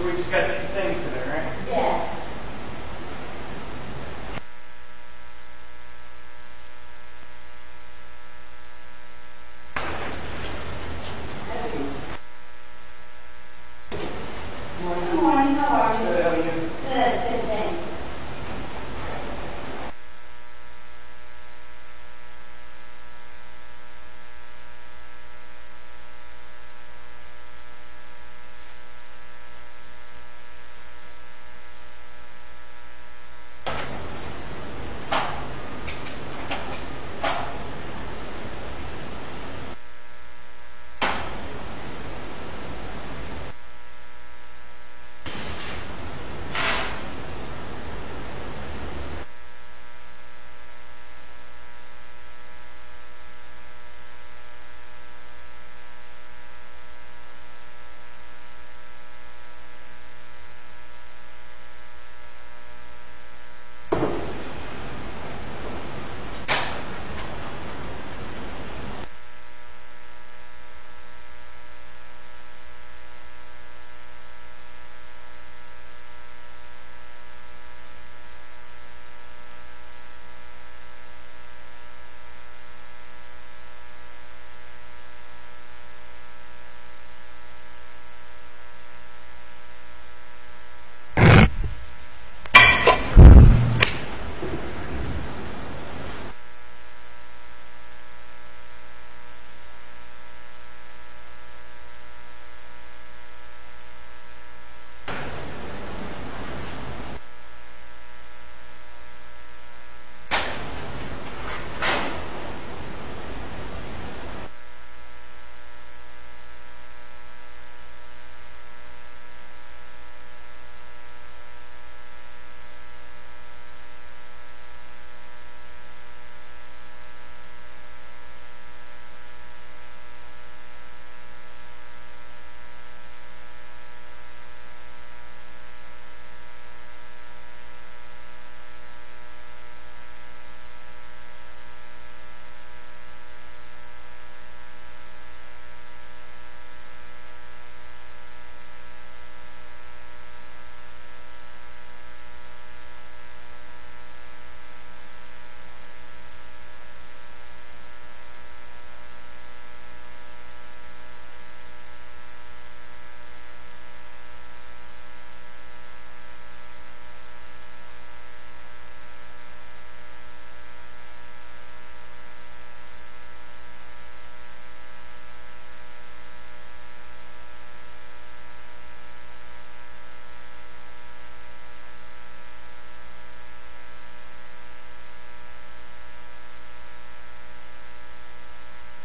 So we just got two things today, right? Yes. Good morning, how are you? Good, how are you? Good, thanks.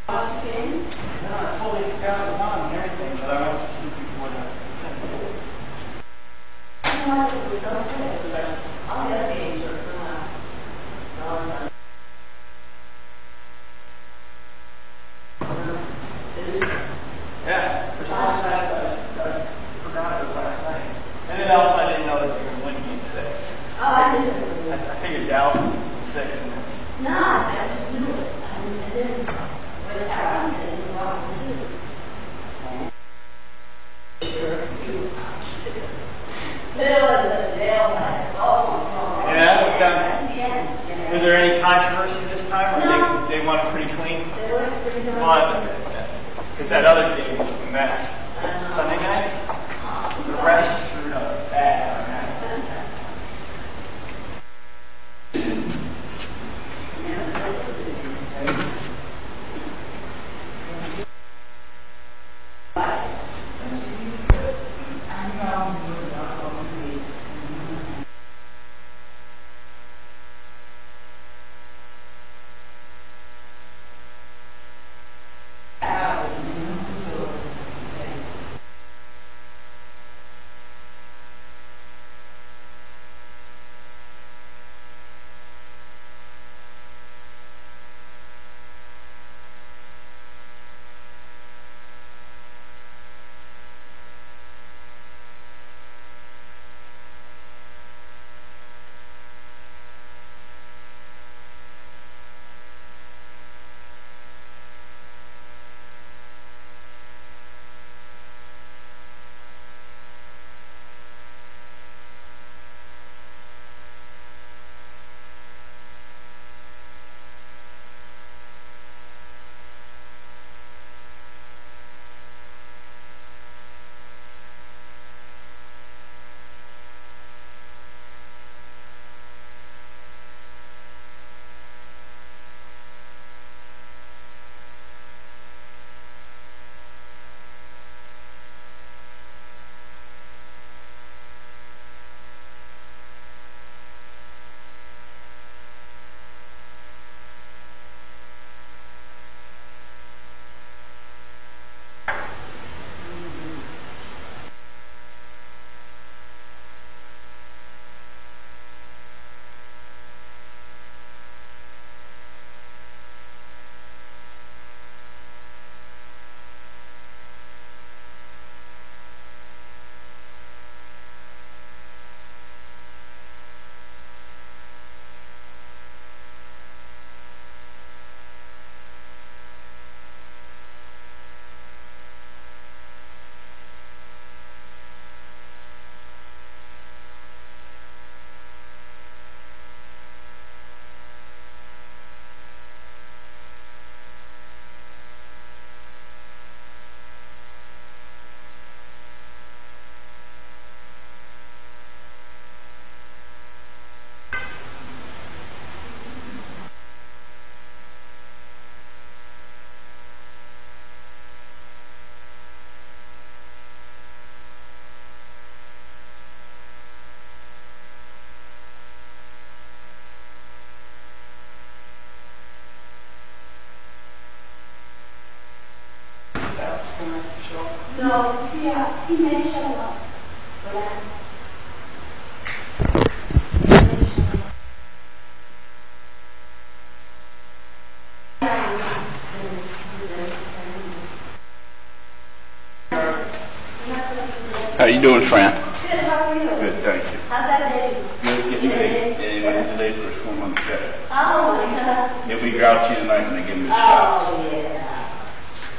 No, I totally forgot it was on and everything, but I went to sleep before that. It was so good. All the other games were fun. Yeah, for some reason I forgot it was last night. And then also I didn't know that they were winning game 6. Oh, I didn't. I figured Dallas would win 6. And then, No, I just knew it. I didn't. With that one, I didn't want to see it. There was a nail like, oh my God. yeah, it's got, At the end. was there any controversy this time? Or No. they won it pretty clean? They were pretty good. Well, because that other game was a mess. Sunday nights, the refs screwed up bad on that. No, see, he may show up. But How you doing, Fran? good, how are you? Good, thank you. How's that baby? Good, getting ready. Yeah, he went today for his 4-month check. Oh, my God. He'll be grouchy tonight when they give him his shots. Oh, yeah.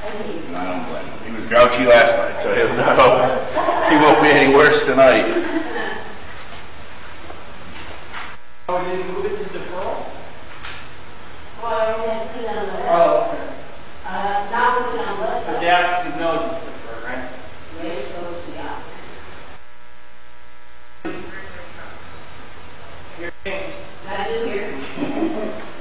And I don't blame him. He was grouchy last night, so he'll know. He won't be any worse tonight. Oh, did you move it to deferral? Well, yeah, put it on the list. Oh, Now put it on the list. so Dad knows it's deferred, right? Raise goes to the office. Here, James. I do here.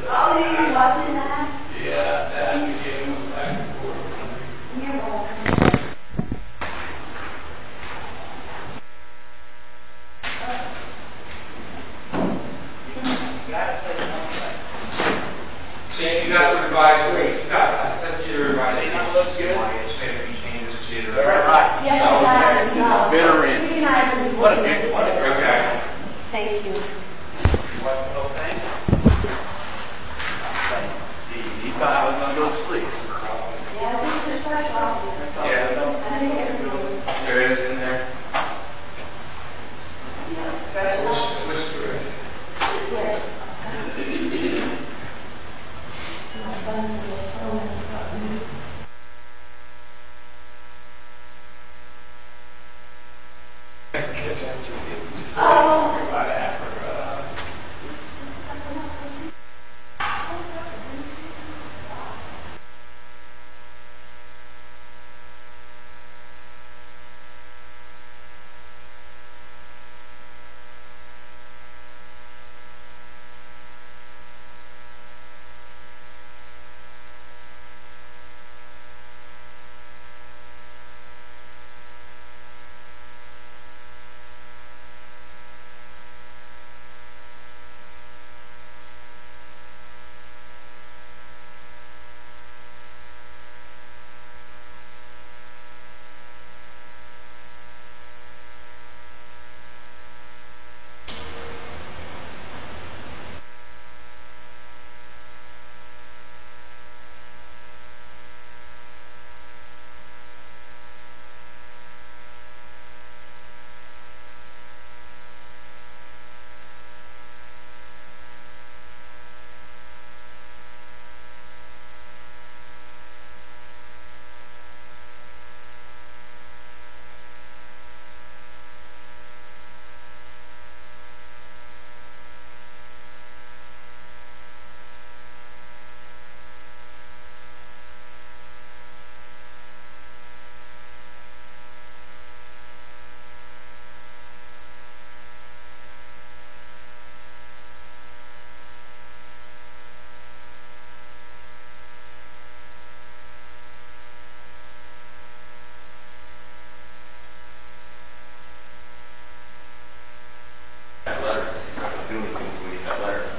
Oh, you were watching that? Yeah, that became a back and forth. You're welcome. Shane, you got the revised rate. You got, I sent you the revised rate. Looks good. Just made a few changes to the. Very hot. Yes, I know. Bitter in. We can either be What a looking big at one. it. Okay. Thank you. What the whole thing? He thought I was going to go to sleep. Yeah, I think there's fresh off here. Yeah. I think everything's, There is in there. yeah, fresh off. Which rate? This way. My son's in the store and stuff. Oh. About Africa. That letter. Do anything when we get that letter.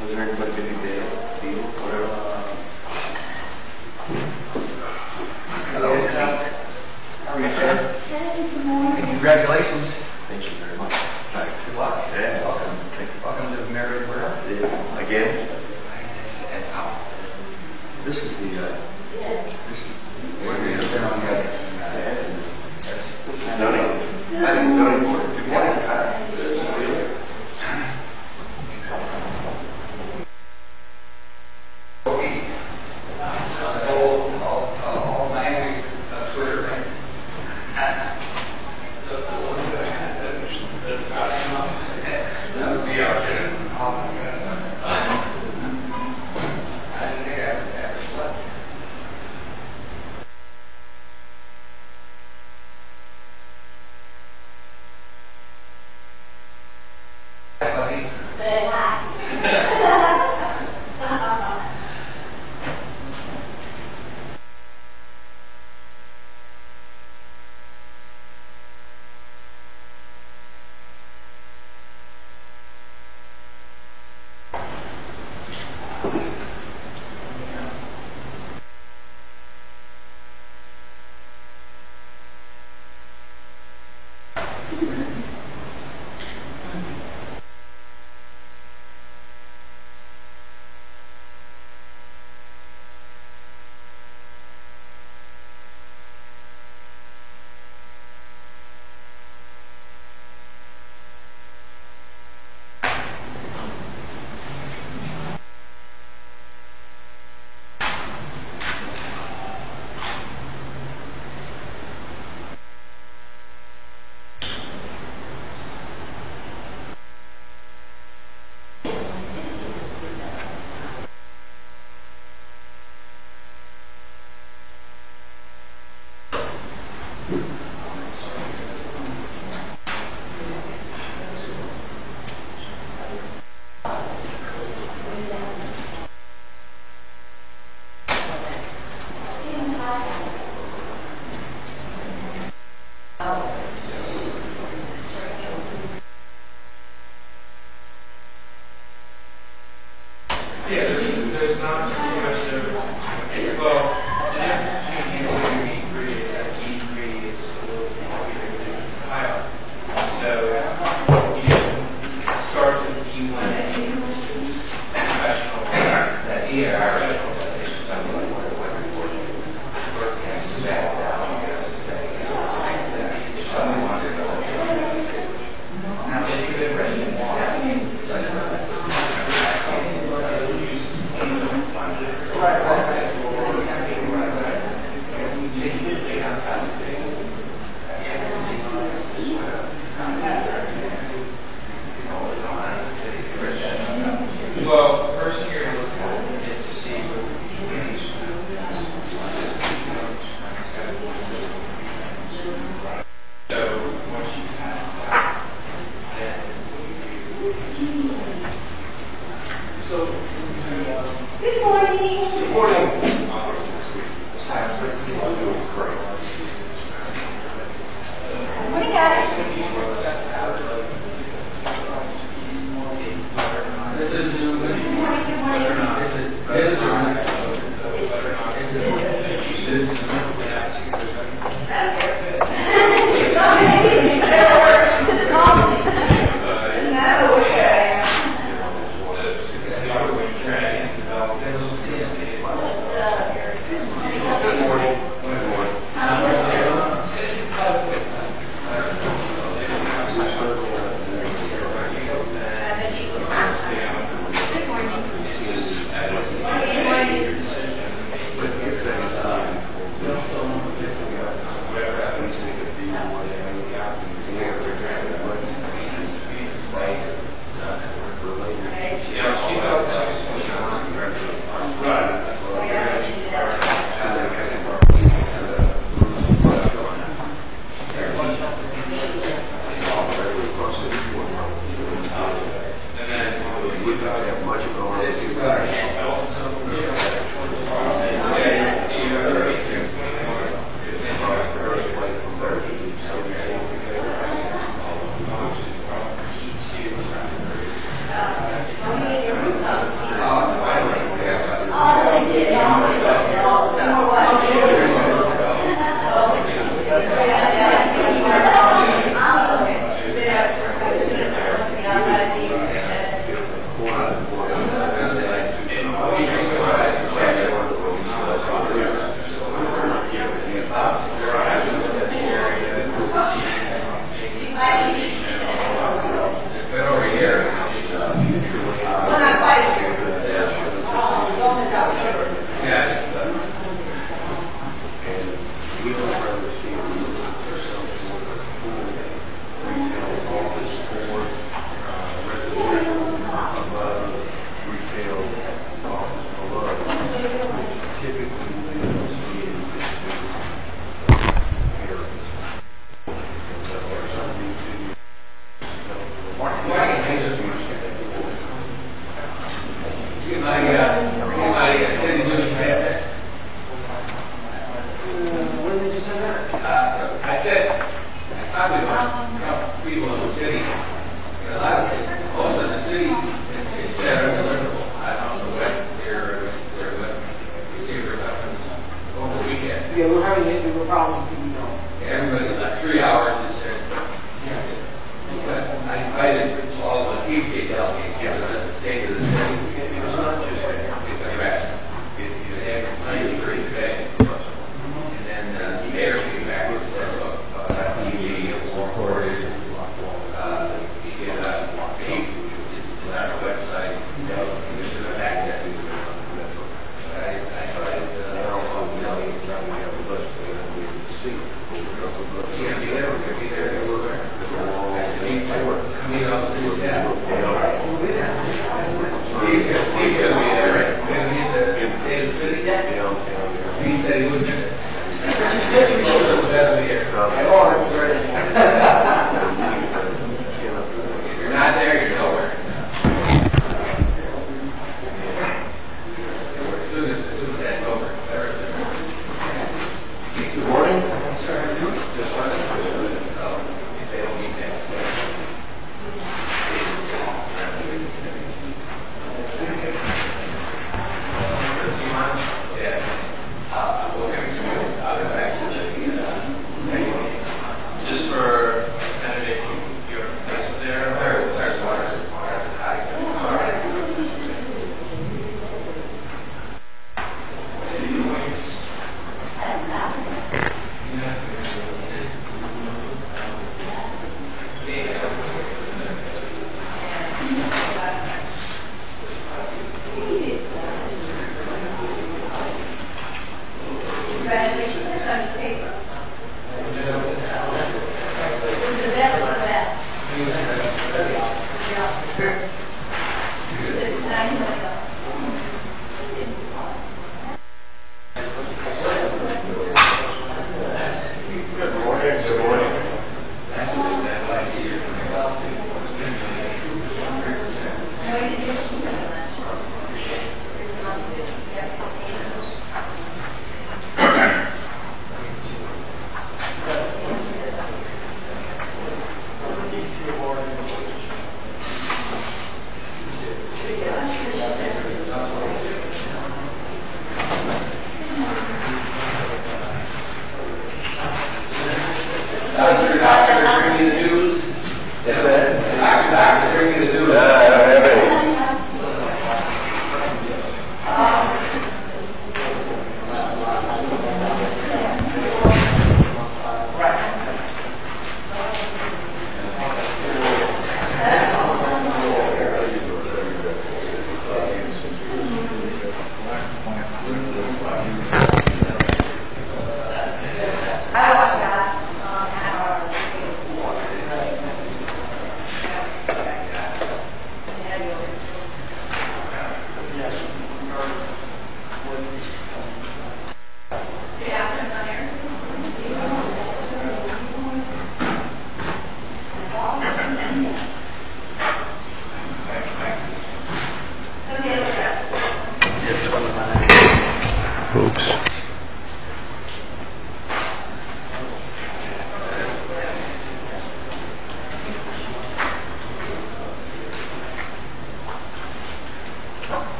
Was there anybody big deal, whatever? Hello, how are you, sir? Congratulations. Thank you very much. Good luck. Yeah. Welcome. Welcome to the married world. Yeah. Again? This is Ed Powell. This is the, This is where we have been on the others. zoning. I think zoning board. Good morning. not too much of, well, the difference between E3 is that E3 is a little bit heavier than style. So you can start with E1 professional, that professional foundation, that's what I work for. Work has to back down, because it's that someone wanted to now, if you've been ready, that means well, first year is to see what so once you pass that, then Good morning. Good morning. Morning, guys. This is new. Good morning, good morning.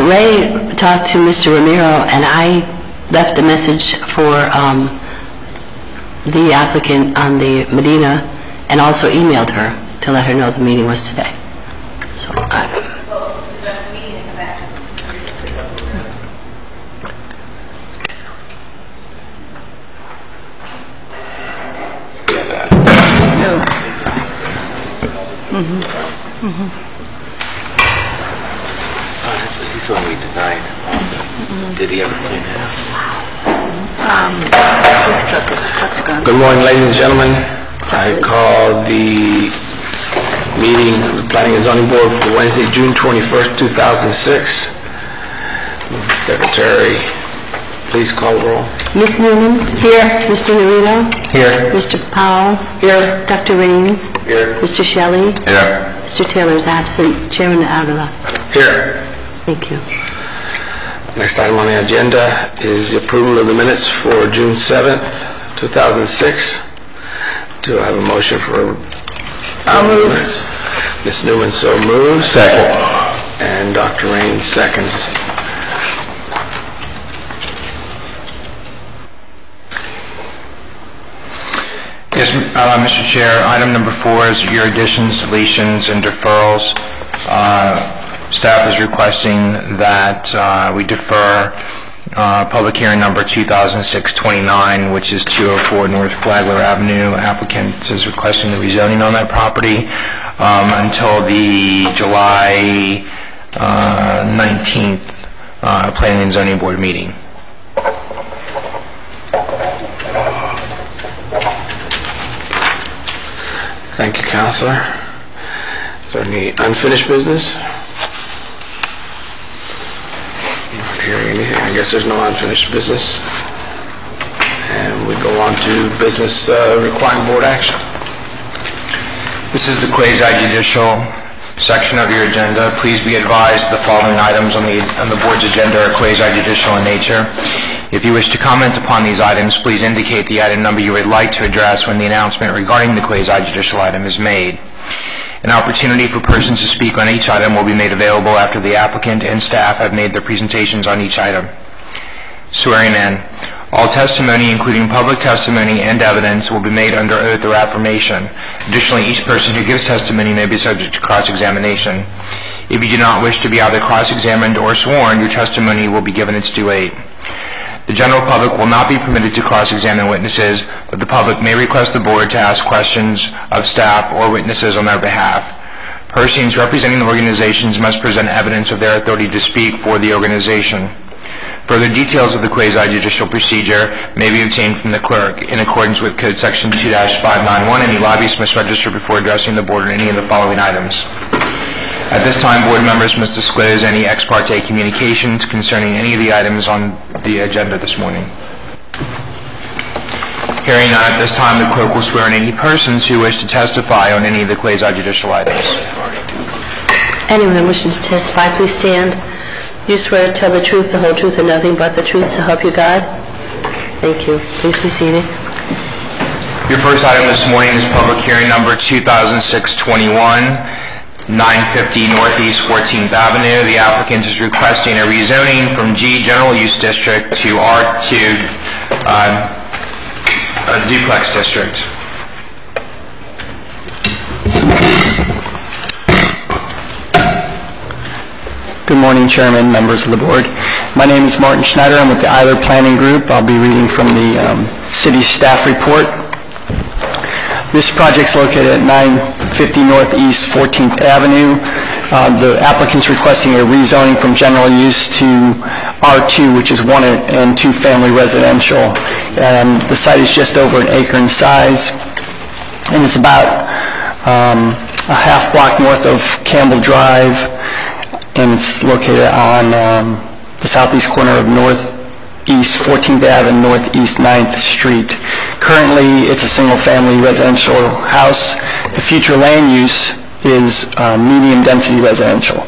Ray talked to Mr. Ramiro, and I left a message for the applicant on the Medina, and also emailed her to let her know the meeting was today. So He's the one we denied. Did he ever clean it up? Good morning, ladies and gentlemen. I call the meeting of the Planning and Zoning Board for Wednesday, June 21st, 2006. Secretary, please call the roll. Ms. Newman? Here. Mr. Norino? Here. Mr. Powell? Here. Dr. Raines? Here. Mr. Shelley? Here. Mr. Taylor is absent. Chairman Avila? Here. Thank you. Next item on the agenda is the approval of the minutes for June 7th, 2006. Do I have a motion for... I'll move. Ms. Newman so moves. Second. And Dr. Raines seconds. Yes, Mr. Chair, item number 4 is your additions, deletions, and deferrals. Staff is requesting that we defer public hearing number 2006-29, which is 204 North Flagler Avenue. Applicant is requesting the rezoning on that property until the July 19th Planning and Zoning Board meeting. Thank you, Counselor. Is there any unfinished business? Not hearing anything. I guess there's no unfinished business. And we go on to business requiring board action. This is the quasi-judicial section of your agenda. Please be advised the following items on the board's agenda are quasi-judicial in nature. If you wish to comment upon these items, please indicate the item number you would like to address when the announcement regarding the quasi-judicial item is made. An opportunity for persons to speak on each item will be made available after the applicant and staff have made their presentations on each item. Swearing in. All testimony, including public testimony and evidence, will be made under oath or affirmation. Additionally, each person who gives testimony may be subject to cross-examination. If you do not wish to be either cross-examined or sworn, your testimony will be given its due weight. The general public will not be permitted to cross-examine witnesses, but the public may request the board to ask questions of staff or witnesses on their behalf. Persons representing organizations must present evidence of their authority to speak for the organization. Further details of the quasi-judicial procedure may be obtained from the clerk. In accordance with Code Section 2-591, any lobbyist must register before addressing the board on any of the following items. At this time, board members must disclose any ex parte communications concerning any of the items on the agenda this morning. Hearing none, at this time, the clerk will swear in any persons who wish to testify on any of the quasi-judicial items. Anyone wishing to testify, please stand. You swear to tell the truth, the whole truth, and nothing but the truth, so help you God? Thank you. Please be seated. Your first item this morning is public hearing number 2006-21. 950 Northeast 14th Avenue. The applicant is requesting a rezoning from G General Use District to R2 Duplex District. Good morning, Chairman, members of the board. My name is Martin Schneider. I'm with the Eiler Planning Group. I'll be reading from the city staff report. This project's located at 950 Northeast 14th Avenue. The applicant's requesting a rezoning from general use to R2, which is 1 and 2 family residential. The site is just over an acre in size, and it's about a half block north of Campbell Drive, and it's located on the southeast corner of Northeast 14th Ave and Northeast 9th Street. Currently, it's a single-family residential house. The future land use is medium-density residential.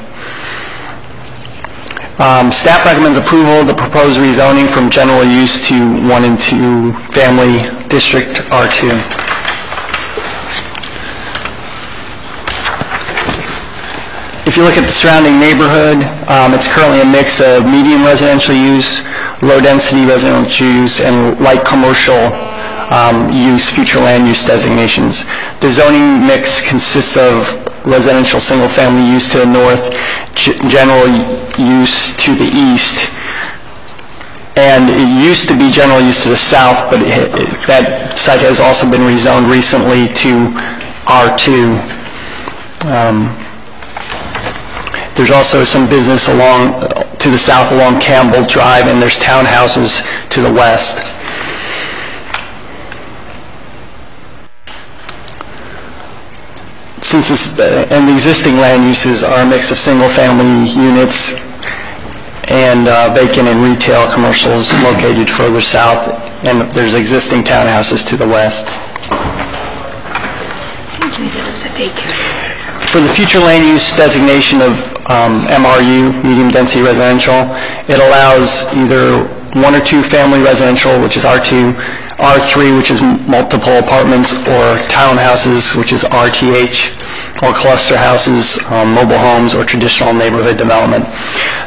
Staff recommends approval of the proposed rezoning from general use to 1 and 2 family district R2. If you look at the surrounding neighborhood, it's currently a mix of medium residential use, low-density residential use, and light commercial use, future land use designations. The zoning mix consists of residential single-family use to the north, general use to the east, and it used to be general use to the south, but that site has also been rezoned recently to R2. There's also some business along to the south along Campbell Drive, and there's townhouses to the west. Since the existing land uses are a mix of single-family units and vacant and retail commercials located further south, and there's existing townhouses to the west. Seems to me that it was a daycare. For the future land use designation of MRU, medium density residential, it allows either 1 or 2 family residential, which is R2, R3, which is multiple apartments, or townhouses, which is RTH, or cluster houses, mobile homes, or traditional neighborhood development.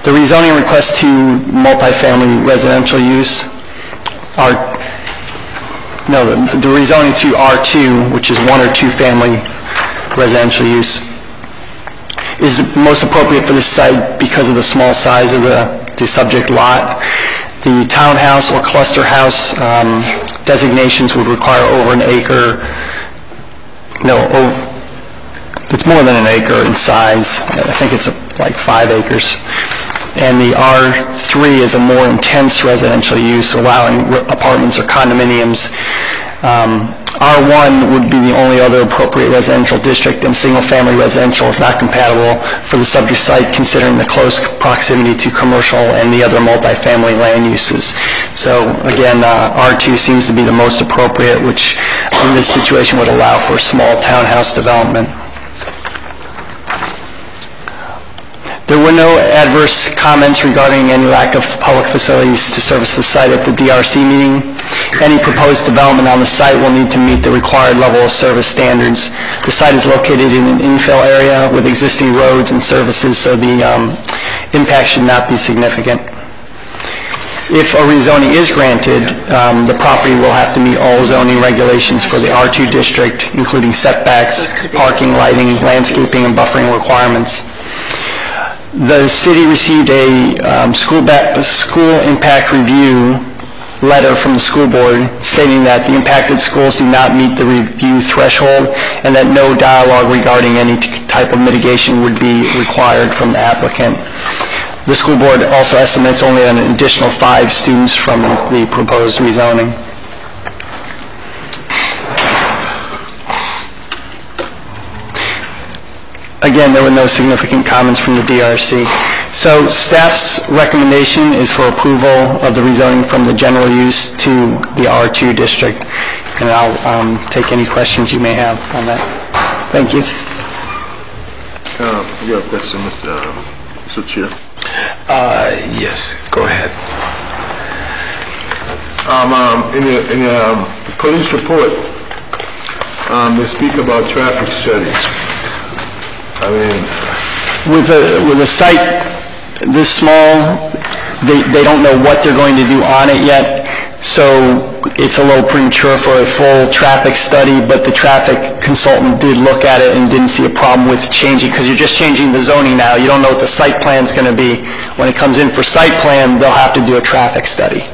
The rezoning request to multifamily residential use the rezoning to R2, which is 1 or 2 family residential use, is most appropriate for this site because of the small size of the subject lot. The townhouse or cluster house designations would require over an acre. It's more than an acre in size. I think it's like 5 acres. And the R3 is a more intense residential use, allowing apartments or condominiums. R1 would be the only other appropriate residential district, and single-family residential is not compatible for the subject site, considering the close proximity to commercial and the other multifamily land uses. So again, R2 seems to be the most appropriate, which in this situation would allow for small townhouse development. There were no adverse comments regarding any lack of public facilities to service the site at the DRC meeting. Any proposed development on the site will need to meet the required level of service standards. The site is located in an infill area with existing roads and services, so the impact should not be significant. If a rezoning is granted, the property will have to meet all zoning regulations for the R2 district, including setbacks, parking, lighting, landscaping, and buffering requirements. The city received a school impact review letter from the school board stating that the impacted schools do not meet the review threshold and that no dialogue regarding any type of mitigation would be required from the applicant. The school board also estimates only an additional 5 students from the proposed rezoning. Again, there were no significant comments from the DRC. So staff's recommendation is for approval of the rezoning from the general use to the R2 district. And I'll take any questions you may have on that. Thank you. You have a question, Mr. Chair? Yes, go ahead. In the police report, they speak about traffic study. I mean, with a site this small, they don't know what they're going to do on it yet, so it's a little premature for a full traffic study, but the traffic consultant did look at it and didn't see a problem with changing, because you're just changing the zoning now. You don't know what the site plan's going to be. When it comes in for site plan, they'll have to do a traffic study.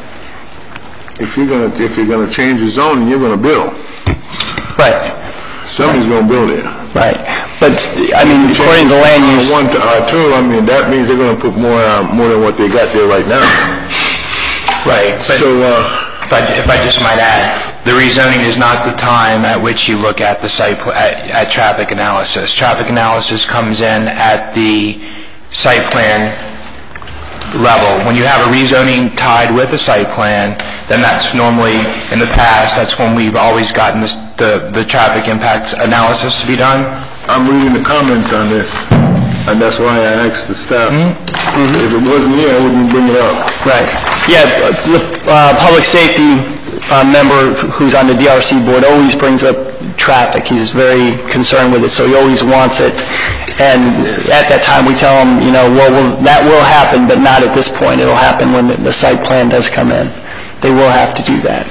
if you're gonna change the zoning, you're gonna build. Right. Somebody's gonna build it. Right. But, I mean, according to land use... From 1 to R2, I mean, that means they're gonna put more than what they got there right now. Right. But So, if I just might add, the rezoning is not the time at which you look at the site, at traffic analysis. Traffic analysis comes in at the site plan level. When you have a rezoning tied with a site plan, then that's normally, in the past, that's when we've always gotten this, the traffic impacts analysis to be done. I'm reading the comments on this, and that's why I asked the staff. If it wasn't here, I wouldn't bring it up. Right. Yeah, the public safety member who's on the DRC board always brings up traffic. He's very concerned with it, so he always wants it. And at that time, we tell him, you know, well, that will happen, but not at this point. It'll happen when the site plan does come in. They will have to do that.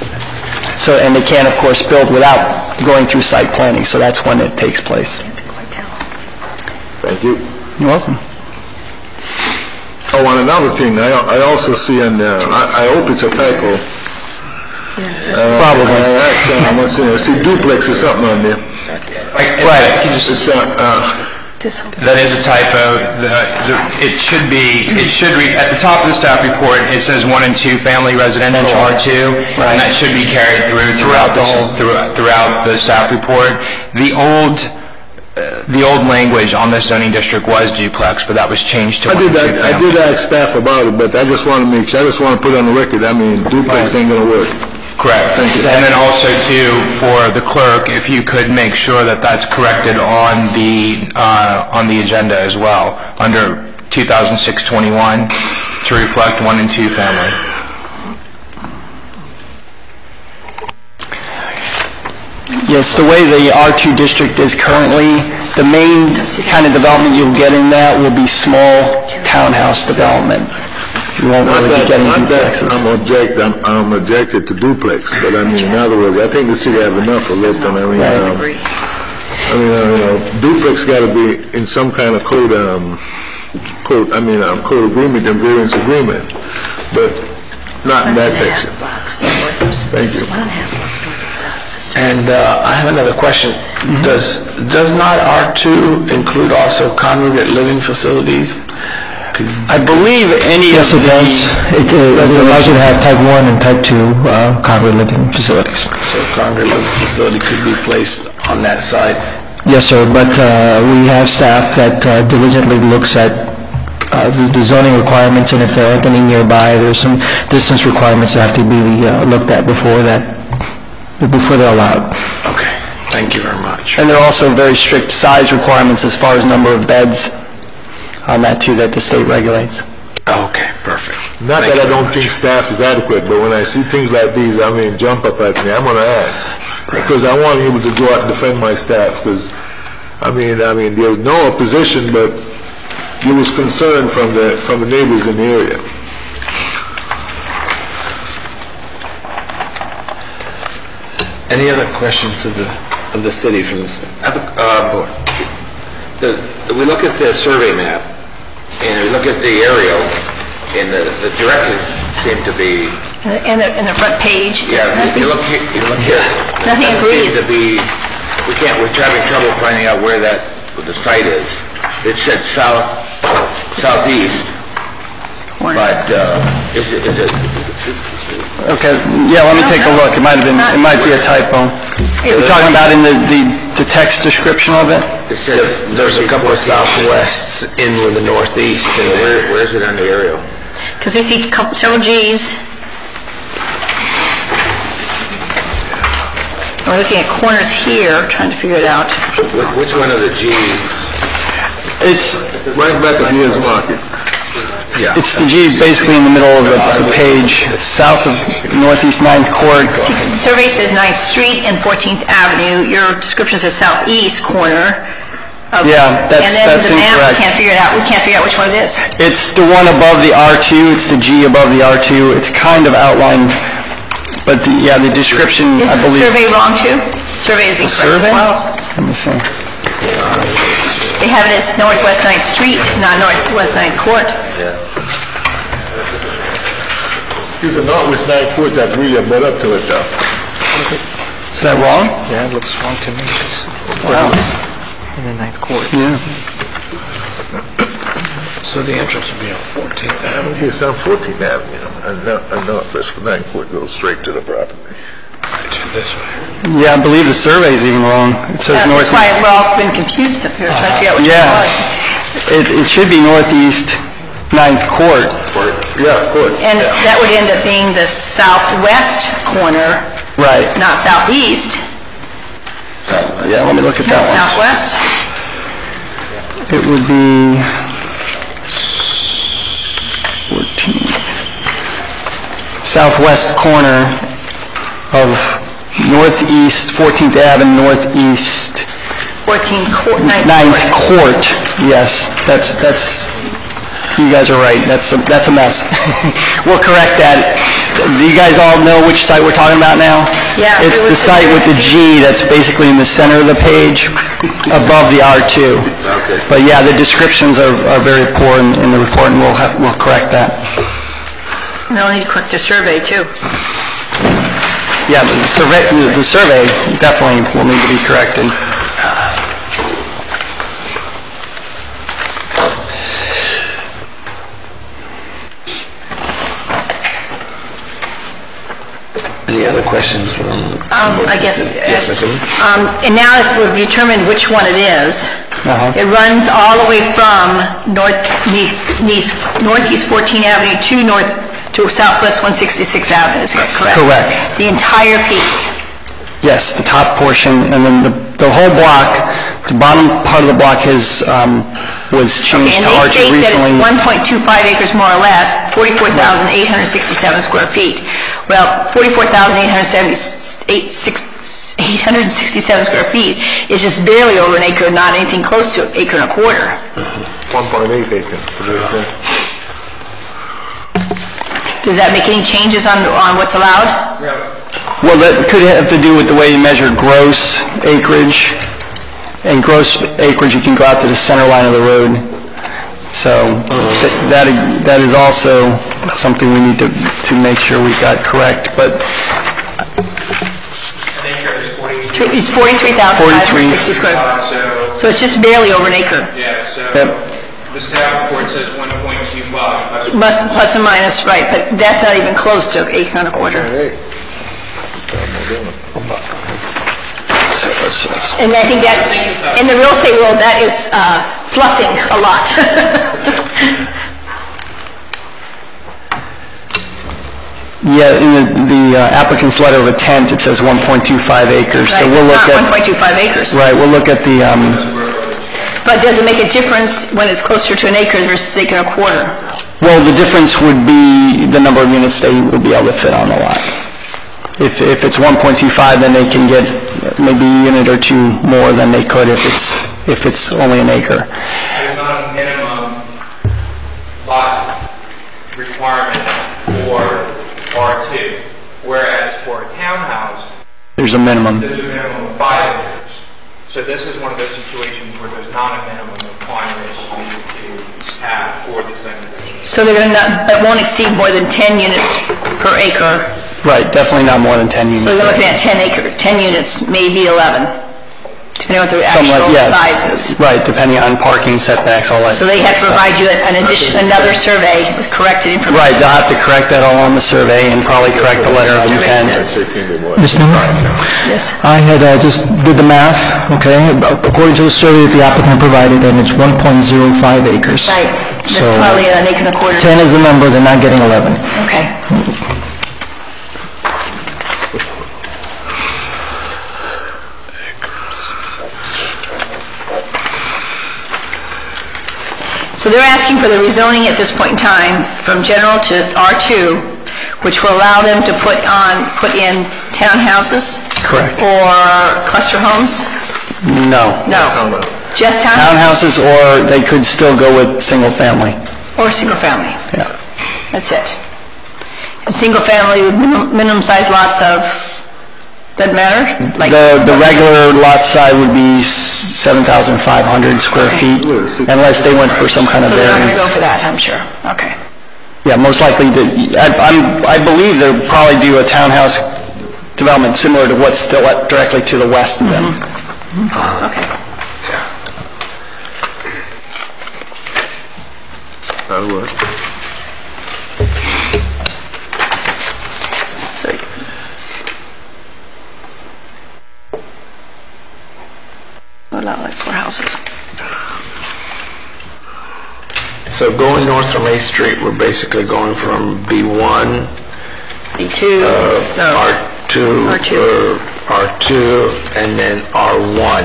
So, and they can't, of course, build without going through site planning, so that's when it takes place. Thank you. You're welcome. Oh, and another thing, I also see in there, I hope it's a typo. Probably. I asked, what's in there? I see duplex or something on there. Right. It's, That is a typo. It should read, at the top of the staff report, it says 1 and 2 family residential R2, and that should be carried throughout the staff report. The old the old language on this zoning district was duplex, but that was changed to I one and two did family. ask staff about it, but I just want to put on the record, I mean, duplex ain't gonna work. Correct. Thank you. And then also too, for the clerk, if you could make sure that that's corrected on the agenda as well, under 2006-21, to reflect 1 and 2 family. Yes, the way the R2 district is currently, the main kind of development you'll get in that will be small townhouse development. You won't really be getting duplexes. I'm objected to duplex, but I mean, in other words, I think the city have enough of it, and I mean, duplex gotta be in some kind of code agreement and variance agreement, but not in that section. Thank you. And I have another question. Does not R2 include also congregate living facilities? I believe any of Yes, it does. It allows you to have type 1 and type 2 congregate living facilities. So congregate living facility could be placed on that site? Yes, sir, but we have staff that diligently looks at the zoning requirements, and if there aren't any nearby, there's some distance requirements that have to be looked at before they're allowed. Okay, thank you very much. And there are also very strict size requirements as far as number of beds on that too, that the state regulates. Okay, perfect. Not that I don't think staff is adequate, but when I see things like these, I mean, jump up at me, I'm gonna ask. Because I want able to go out and defend my staff, because, I mean, there was no opposition, but there was concern from the neighbors in the area. Any other questions of the city from the board? We look at the survey map, and we look at the aerial, and the directions seem to be... In the front page, Yeah, nothing, you look here. nothing agrees. We're having trouble finding out where the site is. It said southeast, but is it... Okay, yeah, let me take a look. It might be a typo. You're talking about in the text description of it? It says There's a couple of southwests in with the northeast. Where is it on the aerial? Because we see several Gs. We're looking at corners here, trying to figure it out. Which one of the G's? It's Right back at Deer's Market. It's the G basically in the middle of the page, south of Northeast 9th Court. The survey says 9th Street and 14th Avenue. Your description says southeast corner. Yeah, that's And then the map, incorrect. we can't figure out which one it is. It's the one above the R2, it's the G above the R2. It's kind of outlined, but the description, Is I the believe... survey wrong too? Survey is incorrect as survey? well. Let me see. They have it as Northwest 9th Street, not Northwest 9th Court. There's a Northwest 9th Court that really butt up to it, though. Is that wrong? Yeah, it looks wrong to me. Wow. In the 9th court. Yeah. So the entrance would be on 14th Avenue? It's on 14th Avenue, and Northwest 9th Court goes straight to the property. This way. Yeah, I believe the survey's even wrong. It says That's northeast. why we've all been confused up here, trying to figure out which Yeah. one it was. It should be Northeast 9th Court. Yeah, court. And that would end up being the southwest corner, Right. not southeast, Yeah, let me look at that one. southwest. It would be 14th. Southwest corner of Northeast 14th Avenue, Northeast 9th Court. Yes, that's. You guys are right. That's a mess. We'll correct that. Do you guys all know which site we're talking about now? Yeah. It's the site with the G that's basically in the center of the page, above the R2. Okay. But yeah, the descriptions are very poor in the report, and we'll correct that. And they'll need to correct their survey too. Yeah, but the survey definitely will need to be corrected. Any Any other questions from? I guess, Yes, Ms. Ewing? and now that we've determined which one it is, Uh-huh. it runs all the way from northeast 14th Avenue to southwest 166th Avenue, is that correct? Correct. The entire piece? Yes, the top portion, and then the whole block, the bottom part of the block was changed to And R2 they state recently. that it's 1.25 acres more or less, 44,867 square feet. Well, 44,867 square feet is just barely over an acre, not anything close to an acre and a quarter. 1.8 acres. Does that make any changes on what's allowed? Well, that could have to do with the way you measure gross acreage. And gross acreage, you can go out to the center line of the road. So that is also something we need to make sure we got correct. But It's 43,560 square feet. So it's just barely over an acre. Yeah, so Yep. the staff report says 1.25. Plus or minus, right, but that's not even close to an acre and a quarter. And I think that's, in the real estate world, that is fluffing a lot. yeah, in the applicant's letter of intent, it says 1.25 acres. So Right, we'll look it's at not 1.25 acres. Right, we'll look at the But does it make a difference when it's closer to an acre versus acre and a quarter? well, the difference would be the number of units they would be able to fit on the lot. If it's 1.25, then they can get maybe a unit or two more than they could if it's only an acre. There's not a minimum lot requirement for R2, whereas for a townhouse, There's a minimum. there's a minimum of 5 acres. So this is one of those situations where there's not a minimum requirement to have for the subdivision. So they're going to not, but won't exceed more than 10 units per acre. Right, definitely not more than 10 units. So you're looking at 10 units, maybe 11, depending on what their Something actual like- yeah. size is. Right, depending on parking setbacks, all that. So they have to provide you another survey with corrected information. Right, they'll have to correct that all on the survey and probably correct the letter of intent. Ms. Newman? Yes. I had just did the math, okay, according to the survey that the applicant provided, and it's 1.05 acres. Right, that's So probably an acre and a quarter. 10 is the number, they're not getting 11. Okay. So they're asking for the rezoning at this point in time from general to R2, which will allow them to put in townhouses? Correct. Or cluster homes? No. No. Just townhouses? Townhouses, or they could still go with single family. Or single family? Yeah. That's it. And single family with minimum size lots of, doesn't matter? Like The regular lot size would be 7,500 square feet, unless they went for some kind of So they're not going to variance. go for that, I'm sure. Okay. Yeah, most likely, I believe they'll probably do a townhouse development similar to what's still directly to the west of them. Okay. That'll work. So, a lot like 4 houses. So going north from 8th Street, we're basically going from B1, B2, R2, R2. or R2, and then R1.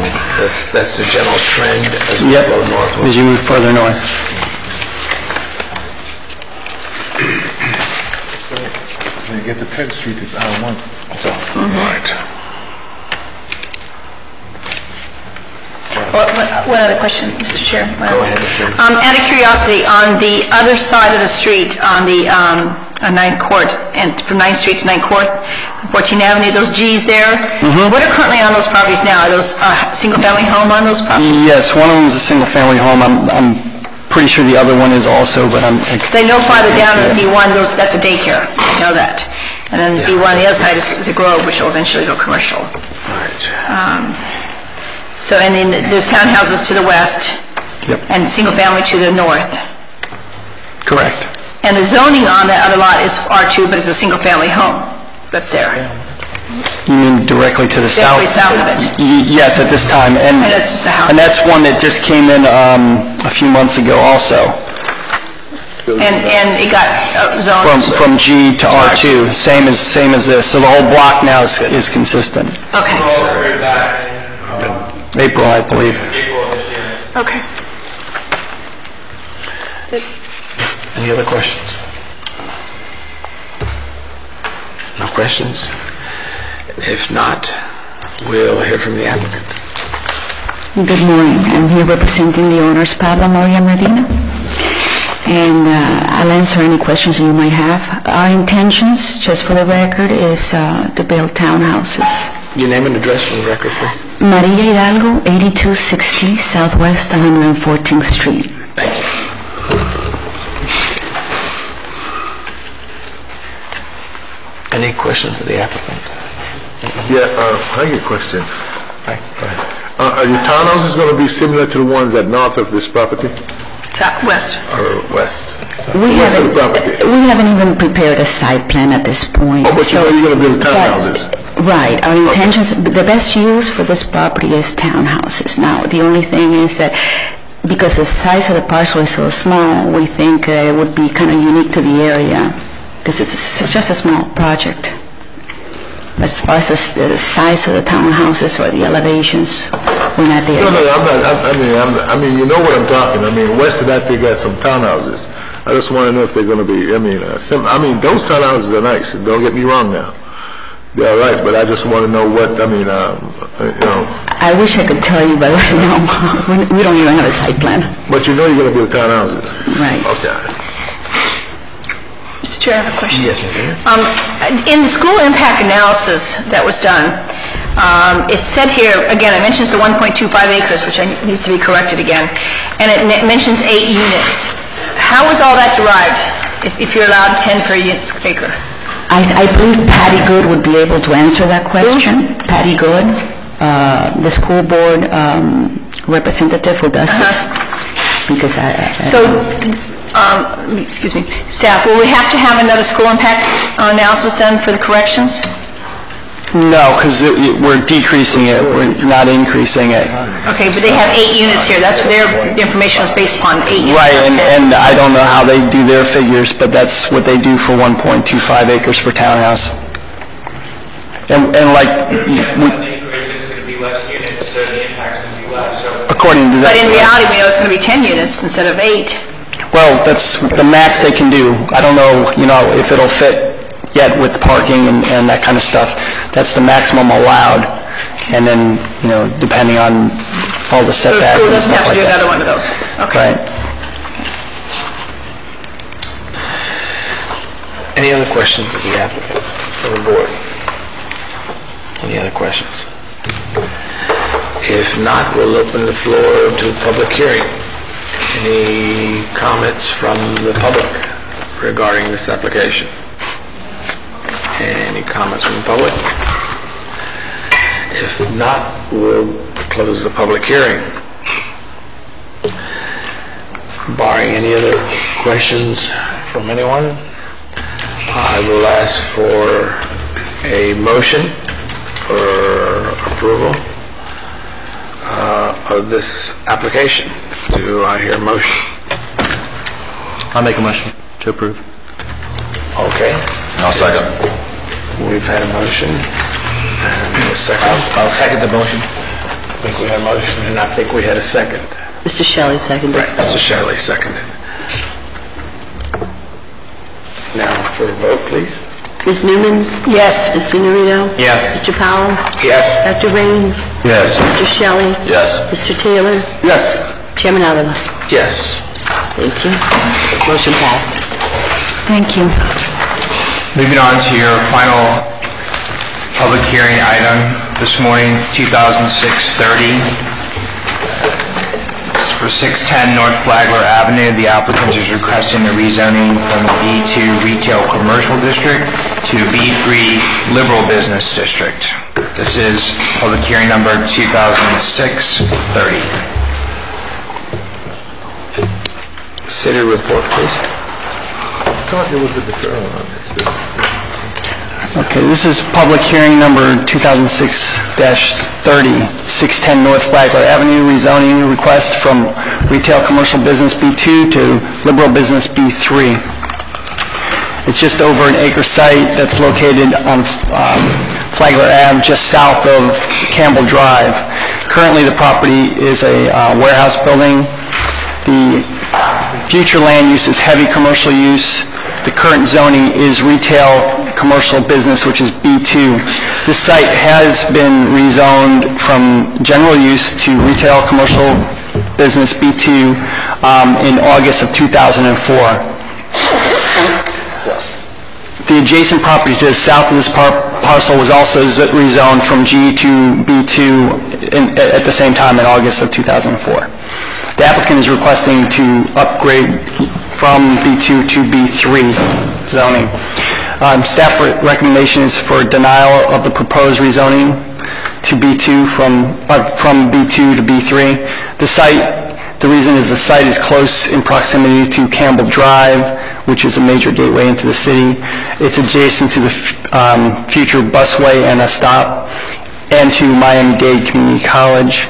That's the general trend as we Yep, go northward. as you move further north. When you get to 10th Street, it's R1. Right. One other question, Mr. Chair. Go ahead, sir. Out of curiosity, on the other side of the street, on the on 9th Court, and from 9th Street to 9th Court, 14th Avenue, those Gs there, what are currently on those properties now? Are those single-family home on those properties? Yes, one of them is a single-family home. I'm pretty sure the other one is also, but I'm... Because I know farther down in the B1, that's a daycare, I know that. And then B1 on the other side is a Grove, which will eventually go commercial. Right. So, and then there's townhouses to the west. Yep. And single-family to the north. Correct. And the zoning on that other lot is R2, but it's a single-family home that's there. You mean directly to the south? Directly south of it. Yes, at this time. And that's just a house. And that's one that just came in a few months ago also. And it got zoned? From G to R2, same as this. So the whole block now is consistent. Okay. April, I believe. April of this year. Okay. Any other questions? No questions? If not, we'll hear from the applicant. Good morning. I'm here representing the owners, Pablo Maria Medina, and I'll answer any questions you might have. Our intentions, just for the record, is to build townhouses. Your name and address for the record, please. Maria Hidalgo, 8260 Southwest 114th Street. Thank you. Any questions of the applicant? Yeah, I get a question. Right, go ahead. Are your townhouses going to be similar to the ones at north of this property? West. Or west? West of the property? We haven't even prepared a site plan at this point. Oh, but you know you're going to build townhouses? Right. Our intentions, the best use for this property is townhouses. Now, the only thing is that because the size of the parcel is so small, we think it would be kind of unique to the area, because it's just a small project. But as far as the size of the townhouses or the elevations, we're not there. No, I'm not. I mean, you know what I'm talking. I mean, west of that, they got some townhouses. I just want to know if they're going to be, those townhouses are nice. Don't get me wrong now. They're all right, but I just want to know what, I wish I could tell you, but right now, we don't even have a site plan. But you know you're going to build townhouses. Right. Okay. Mr. Chair, I have a question. Yes, Ms. Egan. In the school impact analysis that was done, it said here, again, it mentions the 1.25 acres, which needs to be corrected again, and it mentions 8 units. How was all that derived, if you're allowed 10 per acre? I believe Patty Good would be able to answer that question. Patty Good, the school board representative who does this. Because excuse me, staff, will we have to have another school impact analysis done for the corrections? No, because we're decreasing it, we're not increasing it. Okay, but they have 8 units here. That's what the information was based upon, 8 units. Right, and I don't know how they do their figures, but that's what they do for 1.25 acres for townhouse. And like, Less acreage, it's going to be less units, so the impact's going to be less. according to that. But in reality, we know it's going to be 10 units instead of 8. Well, that's the max they can do. I don't know, if it'll fit yet with parking and that kind of stuff. That's the maximum allowed. And then, depending on all the So the setbacks school and doesn't stuff have to like do that. another one of those? Okay. Right. Any other questions of the applicant or the board? Any other questions? If not, we'll open the floor to public hearing. Any comments from the public regarding this application? Any comments from the public? If not, we'll close the public hearing. Barring any other questions from anyone, I will ask for a motion for approval of this application. Do I hear a motion? I'll make a motion to approve. Okay. I'll second. We've had a motion and a second. I'll second the motion. I think we had a motion and I think we had a second. Mr. Shelley, seconded. Right, Mr. Shelley seconded. Now for the vote, please. Ms. Newman? Yes. Mr. Norito? Yes. Mr. Powell? Yes. Dr. Raines? Yes. Mr. Shelley? Yes. Mr. Taylor? Yes. Chairman Avila? Yes. Thank you. Motion passed. Thank you. Moving on to your final public hearing item this morning, 2006-30. It's for 610 North Flagler Avenue. The applicant is requesting a rezoning from B2 Retail Commercial District to B3 Liberal Business District. This is public hearing number 2006-30. City report, please. I thought there was a deferral on this. Okay, this is public hearing number 2006-30, 610 North Flagler Avenue, rezoning request from retail commercial business B2 to liberal business B3. It's just over an acre site that's located on Flagler Ave, just south of Campbell Drive. Currently, the property is a warehouse building. The future land use is heavy commercial use. The current zoning is retail commercial business, which is B2. This site has been rezoned from general use to retail commercial business B2 in August of 2004. The adjacent property to the south of this parcel was also rezoned from G to B2 at the same time in August of 2004. The applicant is requesting to upgrade from B2 to B3 zoning. Staff recommendation is for denial of the proposed rezoning to B2 from B2 to B3. The reason is the site is close in proximity to Campbell Drive, which is a major gateway into the city. It's adjacent to the future busway and a stop, and to Miami-Dade Community College.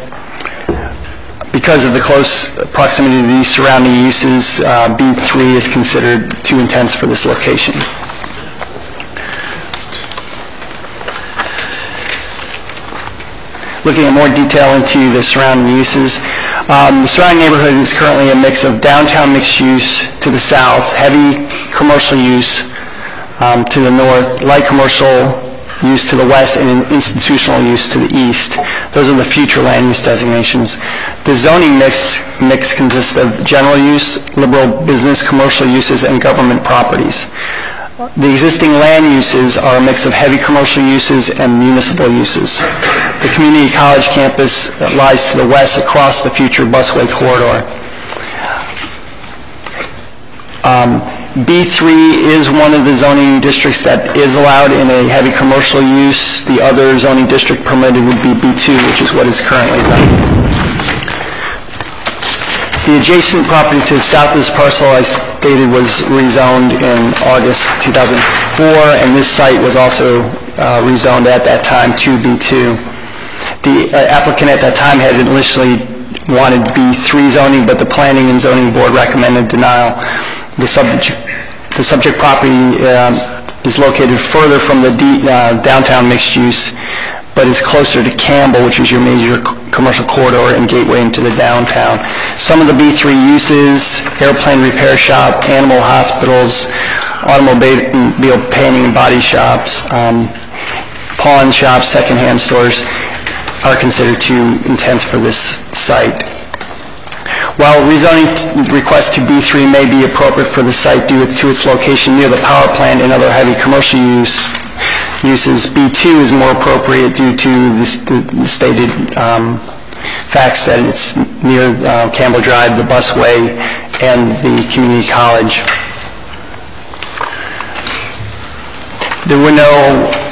Because of the close proximity to these surrounding uses, B3 is considered too intense for this location. Looking at more detail into the surrounding uses, the surrounding neighborhood is currently a mix of downtown mixed use to the south, heavy commercial use to the north, light commercial use to the west, and institutional use to the east. Those are the future land use designations. The zoning mix consists of general use, liberal business, commercial uses, and government properties. The existing land uses are a mix of heavy commercial uses and municipal uses. The community college campus lies to the west across the future busway corridor. B3 is one of the zoning districts that is allowed in a heavy commercial use. The other zoning district permitted would be B2, which is what is currently zoned. The adjacent property to the south of this parcel, I stated, was rezoned in August 2004, and this site was also rezoned at that time to B2. The applicant at that time had initially wanted B3 zoning, but the Planning and Zoning Board recommended denial. The subject property is located further from the downtown mixed use, but is closer to Campbell, which is your major commercial corridor and gateway into the downtown. Some of the B3 uses: airplane repair shop, animal hospitals, automobile painting and body shops, pawn shops, secondhand stores, are considered too intense for this site. While rezoning request to B3 may be appropriate for the site due to its location near the power plant and other heavy commercial uses, B2 is more appropriate due to the stated facts that it's near Campbell Drive, the busway, and the community college. There were no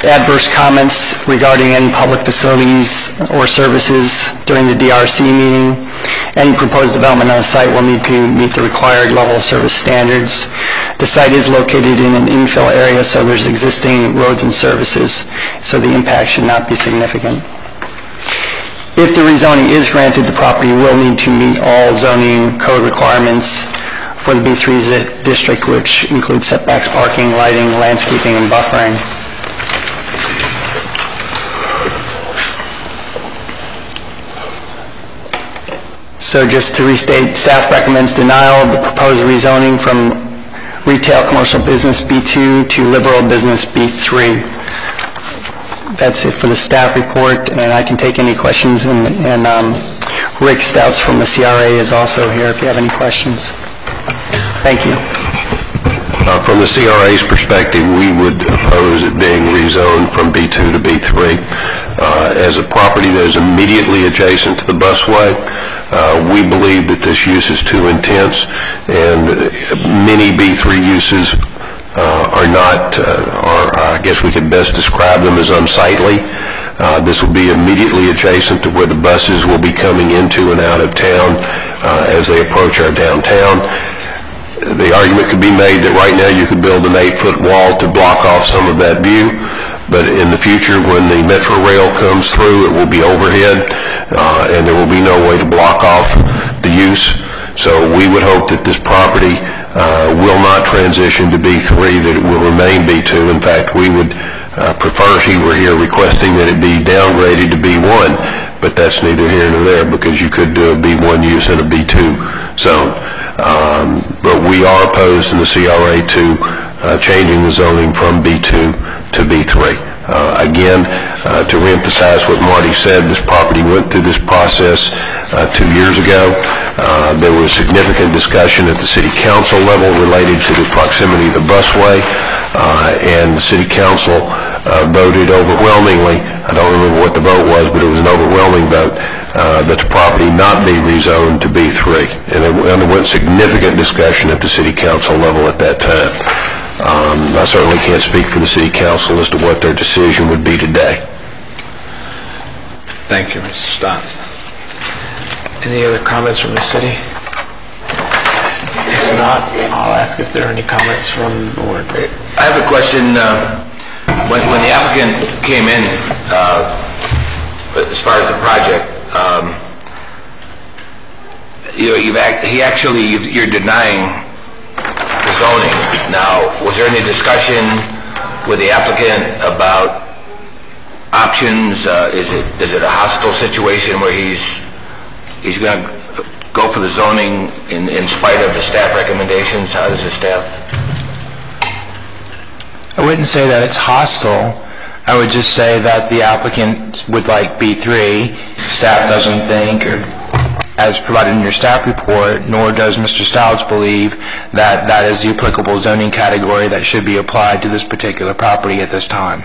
adverse comments regarding any public facilities or services during the DRC meeting. Any proposed development on the site will need to meet the required level of service standards. The site is located in an infill area, so there's existing roads and services, so the impact should not be significant. If the rezoning is granted, the property will need to meet all zoning code requirements for the B3 district, which includes setbacks, parking, lighting, landscaping, and buffering. So just to restate, staff recommends denial of the proposed rezoning from retail commercial business B2 to liberal business B3. That's it for the staff report, and I can take any questions, and Rick Stouts from the CRA is also here if you have any questions. Thank you. From the CRA's perspective, we would oppose it being rezoned from B2 to B3. As a property that is immediately adjacent to the busway, we believe that this use is too intense, and many B3 uses are not, or I guess we could best describe them as unsightly. This will be immediately adjacent to where the buses will be coming into and out of town as they approach our downtown. The argument could be made that right now you could build an 8-foot wall to block off some of that view, But in the future, when the Metro Rail comes through, it will be overhead, and there will be no way to block off the use. So we would hope that this property will not transition to B3, that it will remain B2. In fact, we would prefer, if he were here, requesting that it be downgraded to B1, but that's neither here nor there, because you could do a B1 use in a B2 zone. But we are opposed in the CRA to changing the zoning from B2 to B3. Again, to reemphasize what Marty said, this property went through this process 2 years ago. There was significant discussion at the city council level related to the proximity of the busway, and the city council voted overwhelmingly, I don't remember what the vote was, but it was an overwhelming vote, that the property not be rezoned to B3. And it underwent significant discussion at the city council level at that time. I certainly can't speak for the city council as to what their decision would be today. Thank you, Mr. Stotts. Any other comments from the city? If not, I'll ask if there are any comments from the board. I have a question. When the applicant came in, as far as the project, you're denying the zoning. Now, was there any discussion with the applicant about options? Is it a hostile situation where he's going to go for the zoning in spite of the staff recommendations? How does the staff? I wouldn't say that it's hostile. I would just say that the applicant would like B3. Staff doesn't think, or as provided in your staff report, nor does Mr. Stouts believe that that is the applicable zoning category that should be applied to this particular property at this time.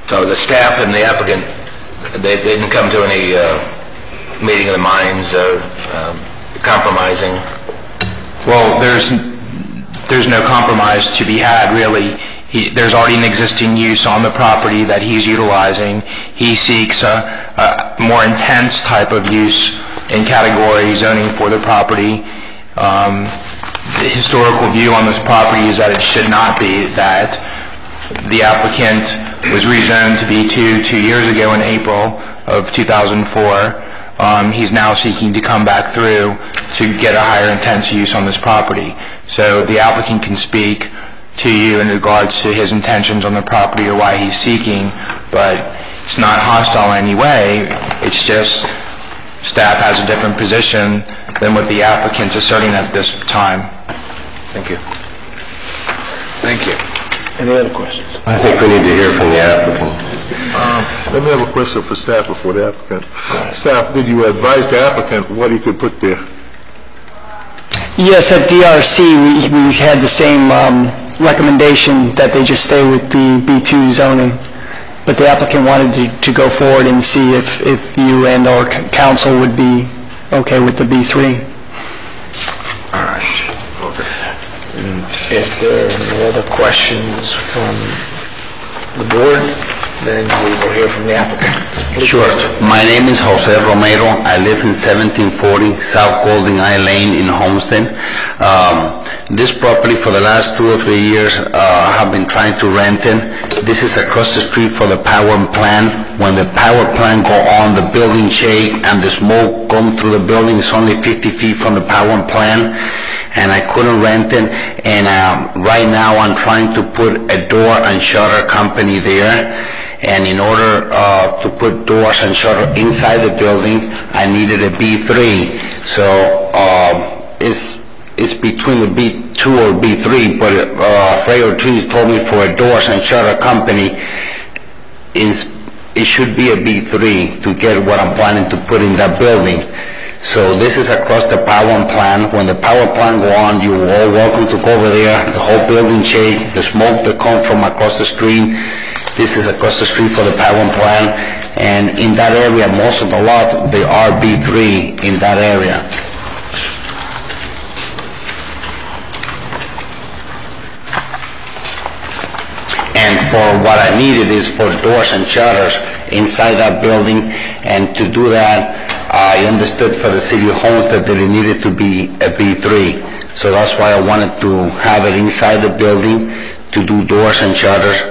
So the staff and the applicant, they didn't come to any meeting of the minds, compromising? Well, there's no compromise to be had, really. There's already an existing use on the property that he's utilizing. He seeks a more intense type of use in category zoning for the property. The historical view on this property is that it should not be that. The applicant was rezoned to B2 2 years ago in April of 2004. He's now seeking to come back through to get a higher intense use on this property. So the applicant can speak to you in regards to his intentions on the property or why he's seeking, but it's not hostile in any way. It's just staff has a different position than what the applicant's asserting at this time. Thank you. Thank you. Any other questions? I think we need to hear from the applicant. Let me have a question for staff before the applicant. Staff, did you advise the applicant what he could put there? Yes, at DRC, we had the same recommendation that they just stay with the B2 zoning, but the applicant wanted to go forward and see if you and or council would be okay with the B3. All right. If there are no other questions from the board, then we will hear from the applicants. Sure. My name is Jose Romero. I live in 1740 South Golden Eye Lane in Homestead. This property for the last 2 or 3 years have been trying to rent it. This is across the street for the power plant. When the power plant go on, the building shake and the smoke come through the building. It's only 50 feet from the power plant, and I couldn't rent it. And right now I'm trying to put a door and shutter company there. And in order to put doors and shutter inside the building, I needed a B3. So it's between the B2 or B3, but Freyo Trees told me for a doors and shutter company, it should be a B3 to get what I'm planning to put in that building. So this is across the power plant. When the power plant go on, you're all welcome to go over there. The whole building shake, the smoke that comes from across the street. This is across the street for the power plant. And in that area, most of the lot, they are B3 in that area. And for what I needed is for doors and shutters inside that building. And to do that, I understood for the city of Homestead that it needed to be a B3. So that's why I wanted to have it inside the building to do doors and shutters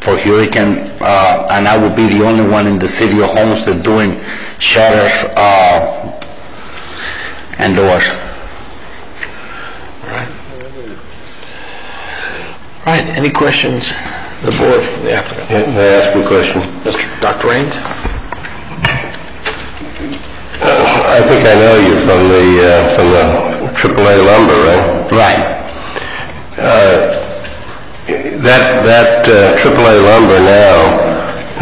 for hurricane, and I would be the only one in the city of Homestead doing shutters and doors. Right, any questions? The board, the applicant. May I ask a question? Dr. Raines? I think I know you from the AAA lumber, right? Right. That AAA lumber now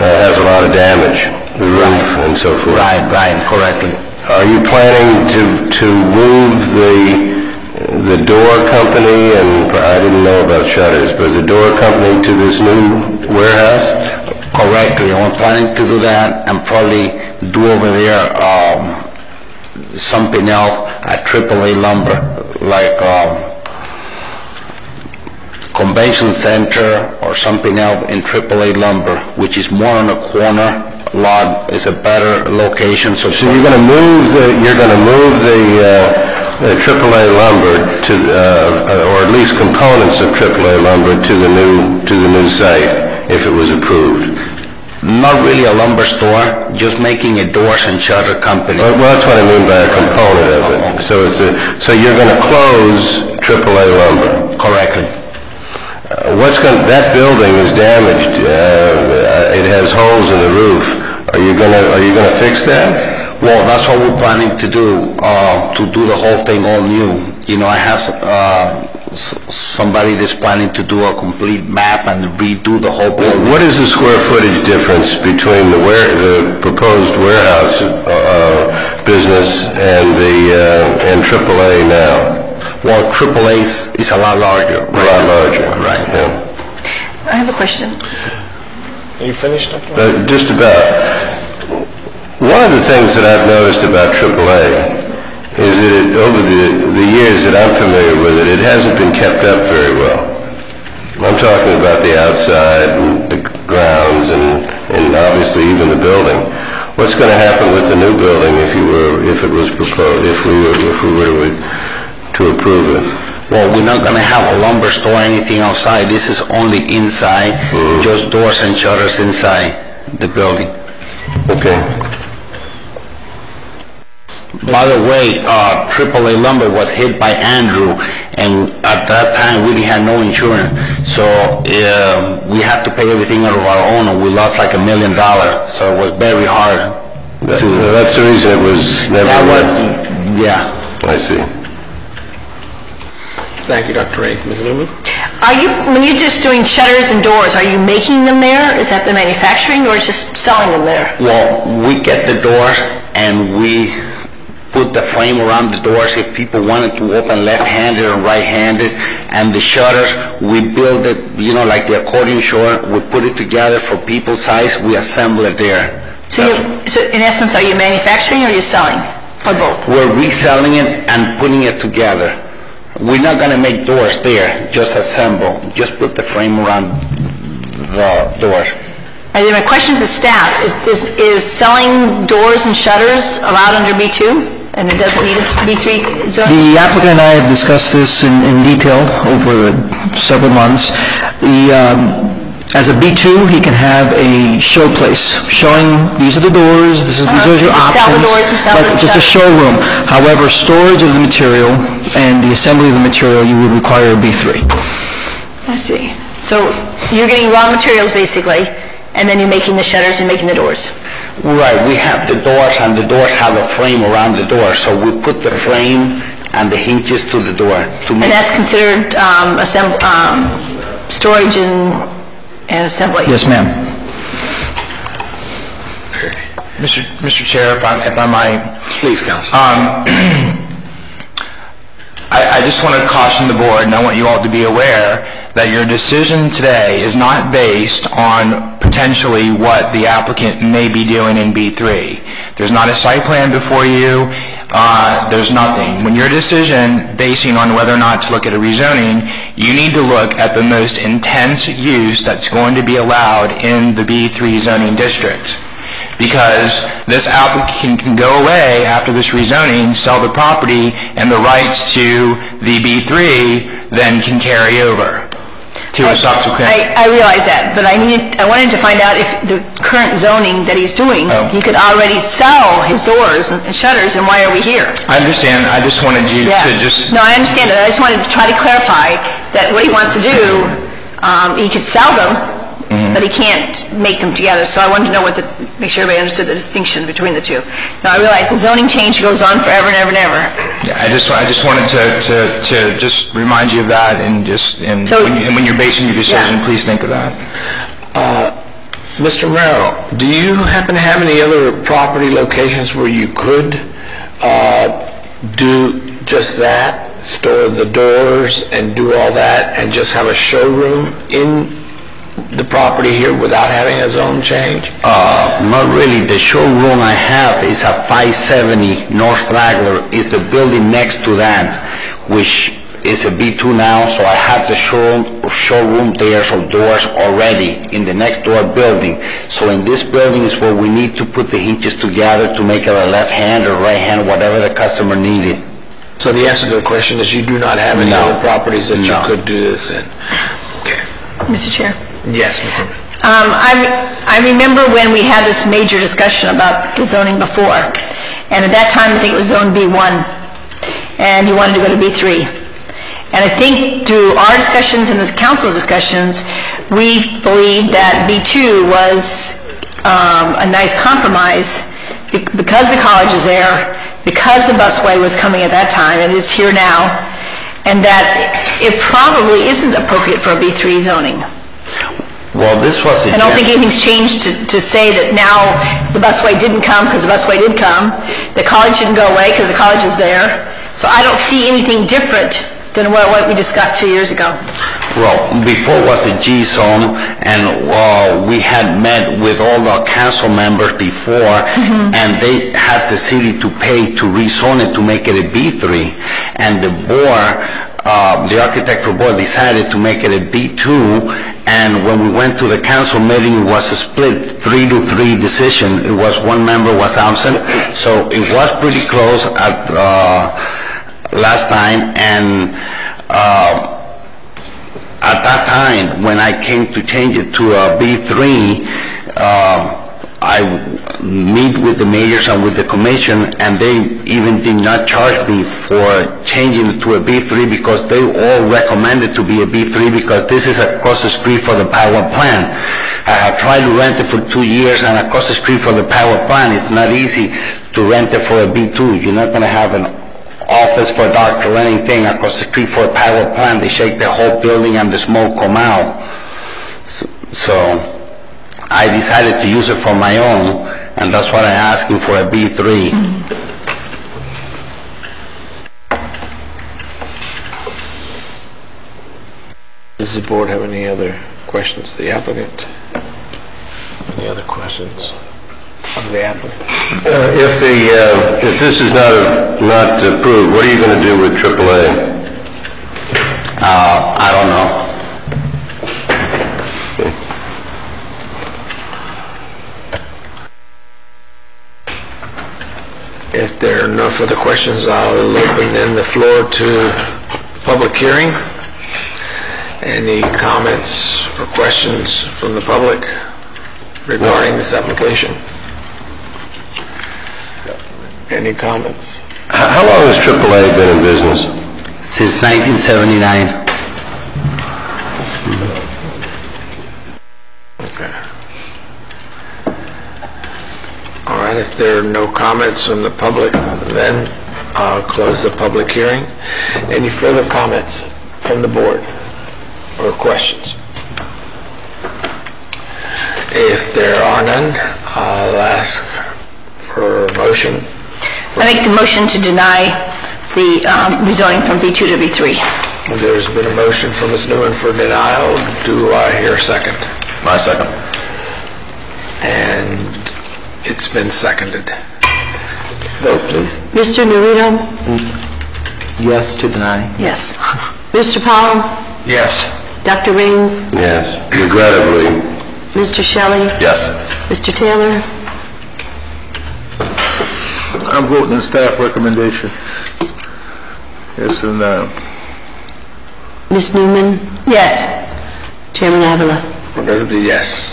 has a lot of damage, the roof and so forth. Right, correctly. Are you planning to move the door company, and I didn't know about shutters, but the door company to this new warehouse? Correctly. I'm planning to do that and probably do over there something else at AAA lumber, like convention center or something else in AAA lumber, which is more on a corner lot, is a better location. So you're going to move the AAA lumber to, or at least components of AAA lumber to the new site if it was approved. Not really a lumber store, just making a doors and shutter company. Well, that's what I mean by a component of it. So you're going to close AAA lumber. Correctly. That building is damaged. It has holes in the roof. Are you going to fix that? Well, that's what we're planning to do the whole thing all new. You know, I have somebody that's planning to do a complete map and redo the whole building. What is the square footage difference between the proposed warehouse business and AAA now? Well, AAA is a lot larger. Right? A lot larger. Right. Yeah. I have a question. Are you finished? Just about. One of the things that I've noticed about AAA is that over the years that I'm familiar with it, it hasn't been kept up very well. I'm talking about the outside and the grounds and obviously even the building. What's going to happen with the new building if it was proposed, if we were to approve it? Well, we're not going to have a lumber store or anything outside. This is only inside, just doors and shutters inside the building. Okay. By the way, AAA lumber was hit by Andrew, and at that time we didn't have no insurance, so we had to pay everything out of our own, and we lost like $1 million. So it was very hard. That's the reason it was never. Yeah. I see. Thank you, Dr. Ray. Ms. Newman? When you're just doing shutters and doors, are you making them there? Is that the manufacturing, or is just selling them there? Well, we get the doors and we put the frame around the doors if people wanted to open left-handed or right-handed, and the shutters, we build it, you know, like the accordion shutter, we put it together for people's size, we assemble it there. So in essence, are you manufacturing or are you selling, or both? We're reselling it and putting it together. We're not going to make doors there, just assemble, just put the frame around the doors. And then my question to staff, is selling doors and shutters allowed under B2? And it doesn't need a B3 zone? The applicant and I have discussed this in detail over several months. As a B2, he can have a show place showing these are the doors, these are your options. Sell the doors and sell the just a showroom. However, storage of the material and the assembly of the material, you would require a B3. I see. So you're getting raw materials basically, and then you're making the shutters and making the doors. Right, we have the doors, and the doors have a frame around the door, so we put the frame and the hinges to the door. And that's considered storage and assembly? Yes, ma'am. Mr. Chair, if I might. Please, Counsel. I just want to caution the board, and I want you all to be aware that your decision today is not based on potentially what the applicant may be doing in B3. There's not a site plan before you. There's nothing. When your decision basing on whether or not to look at a rezoning, you need to look at the most intense use that's going to be allowed in the B3 zoning district. Because this applicant can go away after this rezoning, sell the property, and the rights to the B3 then can carry over. to a subsequent... I realize that, but I wanted to find out if the current zoning that he's doing, he could already sell his doors and shutters, and why are we here? I understand. I just wanted you to just... No, I understand that. I just wanted to try to clarify that what he wants to do, he could sell them, but he can't make them together. So I wanted to know make sure everybody understood the distinction between the two. Now, I realize the zoning change goes on forever and ever and ever. Yeah, I just wanted to just remind you of that, and when you're basing your decision, please think of that. Mr. Merrill, do you happen to have any other property locations where you could do just that, store the doors and do all that, and just have a showroom in the property here without having a zone change? Not really. The showroom I have is a 570 North Flagler. Is the building next to that, which is a B2 now, so I have the showroom there, so doors already in the next door building. So in this building is where we need to put the hinges together to make it a left hand or right hand, whatever the customer needed. So the answer to the question is you do not have any other properties that you could do this in? Okay. Mr. Chair? Yes, Ms. Zimmerman. I remember when we had this major discussion about the zoning before, and at that time I think it was zone B1, and you wanted to go to B3. And I think through our discussions and the council's discussions, we believed that B2 was a nice compromise because the college is there, because the busway was coming at that time, and it's here now, and that it probably isn't appropriate for a B3 zoning. Well, this was... I don't think anything's changed to say that now the busway didn't come because the busway did come, the college didn't go away because the college is there. So I don't see anything different than what we discussed 2 years ago. Well, before was a G zone, and we had met with all the council members before, and they had the city to pay to rezone it to make it a B3. And the board, the architectural board decided to make it a B2, and when we went to the council meeting, it was a split 3-3 decision. It was one member was absent, so it was pretty close at last time, and at that time, when I came to change it to a B3, I meet with the mayors and with the commission, and they even did not charge me for changing it to a B3 because they all recommended to be a B3 because this is across the street for the power plant. I have tried to rent it for 2 years, and across the street for the power plant, it's not easy to rent it for a B2. You're not going to have an office for a doctor or anything across the street for a power plant. They shake the whole building and the smoke come out. So I decided to use it for my own, and that's what I'm asking for, a B3. Does the board have any other questions of the applicant? Any other questions of the applicant? If this is not approved, what are you going to do with AAA? I don't know. If there are no further questions, I'll open then the floor to public hearing. Any comments or questions from the public regarding this application? Any comments? How long has AAA been in business? Since 1979. Okay. All right, if there are no comments from the public, then I'll close the public hearing. Any further comments from the board or questions? If there are none, I'll ask for a motion. I make the motion to deny the rezoning from B2 to B3. There's been a motion from Ms. Newman for denial. Do I hear a second? My second. And it's been seconded. Vote, please. Mr. Norito? Yes to deny. Yes. Mr. Powell? Yes. Dr. Raines? Yes, regrettably. Mr. Shelley? Yes. Mr. Taylor? I'm voting on staff recommendation. Yes and no. Ms. Newman? Yes. Chairman Avila. Roberta, yes.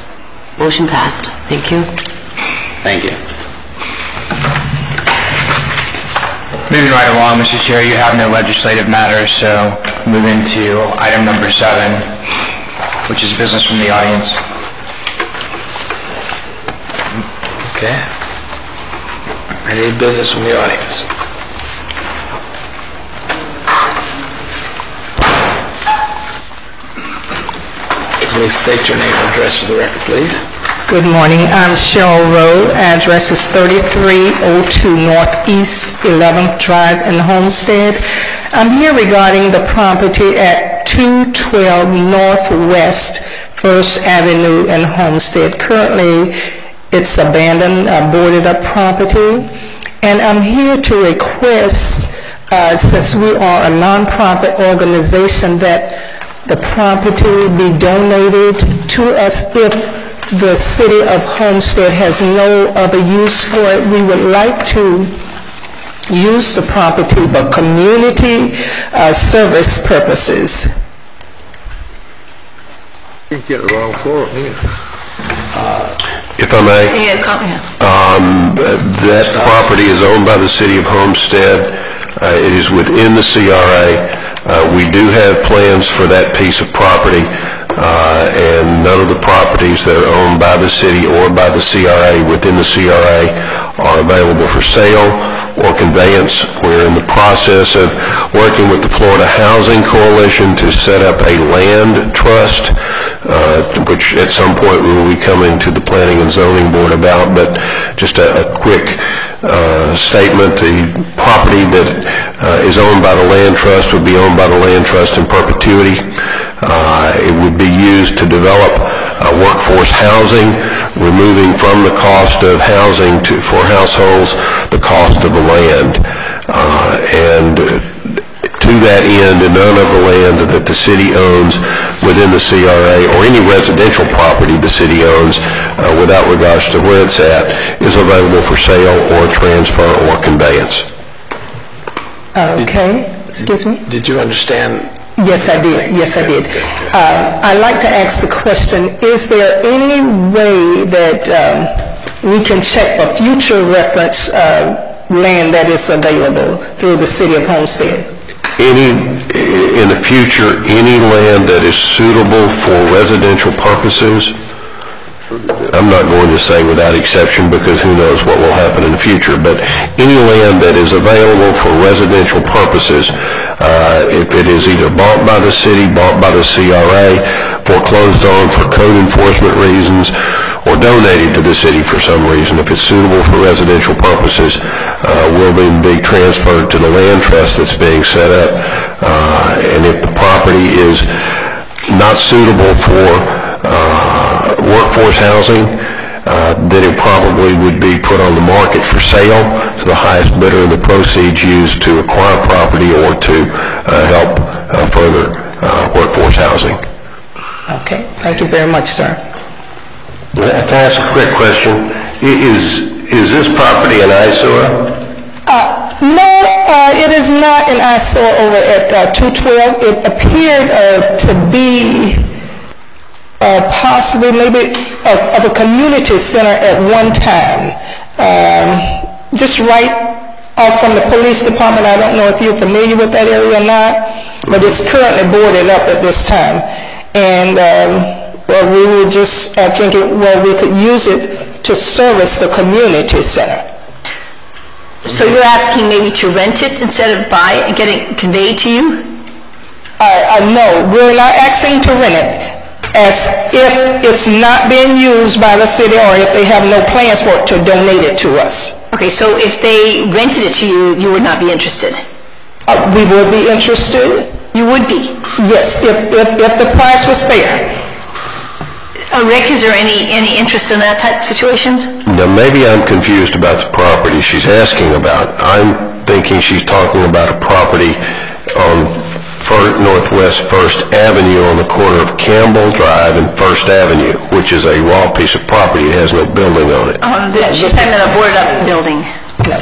Motion passed. Thank you. Thank you. Moving right along, Mr. Chair, you have no legislative matters, so moving to item number 7, which is business from the audience. Okay. Any business from the audience? Please state your name and address to the record, please. Good morning. I'm Cheryl Rowe. Address is 3302 Northeast 11th Drive in Homestead. I'm here regarding the property at 212 Northwest 1st Avenue in Homestead. Currently, it's abandoned, boarded up property. And I'm here to request, since we are a nonprofit organization, that the property be donated to us if the city of Homestead has no other use for it. We would like to use the property for community service purposes. You get the wrong floor here. If I may, that property is owned by the city of Homestead. It is within the CRA. We do have plans for that piece of property, and none of the properties that are owned by the city or by the CRA within the CRA are available for sale or conveyance. We're in the process of working with the Florida Housing Coalition to set up a land trust, which at some point we will be coming to the Planning and Zoning Board about, but just a quick statement. The property that is owned by the land trust would be owned by the land trust in perpetuity. It would be used to develop workforce housing, removing from the cost of housing for households the cost of the land. And to that end, none of the land that the city owns within the CRA or any residential property the city owns, without regards to where it's at, is available for sale or transfer or conveyance. Okay, excuse me? Did you understand? Yes, I did. Yes, I did. I'd like to ask the question, is there any way that we can check for future reference land that is available through the city of Homestead? In the future, any land that is suitable for residential purposes, I'm not going to say without exception because who knows what will happen in the future, but any land that is available for residential purposes, if it is either bought by the city, bought by the CRA, foreclosed on for code enforcement reasons, or donated to the city for some reason, if it's suitable for residential purposes, will then be transferred to the land trust that's being set up. And if the property is not suitable for workforce housing, then it probably would be put on the market for sale to the highest bidder, and the proceeds used to acquire property or to help further workforce housing. Okay, thank you very much, sir. Can I ask a quick question? Is this property an eyesore? No, it is not an eyesore over at 212. It appeared to be possibly maybe of a community center at one time. Just right off from the police department. I don't know if you're familiar with that area or not, but it's currently boarded up at this time. And well, we were just thinking, well, we could use it to service the community center. So you're asking maybe to rent it instead of buy it and get it conveyed to you? No, we're not asking to rent it. As if it's not being used by the city or if they have no plans for it, to donate it to us. Okay, so if they rented it to you, you would not be interested? We would be interested. You would be? Yes, if the price was fair. Rick, is there any interest in that type of situation? Now, maybe I'm confused about the property she's asking about. I'm thinking she's talking about a property on Northwest 1st Avenue on the corner of Campbell Drive and 1st Avenue, which is a raw piece of property. It has no building on it. She's talking about a boarded-up building. No,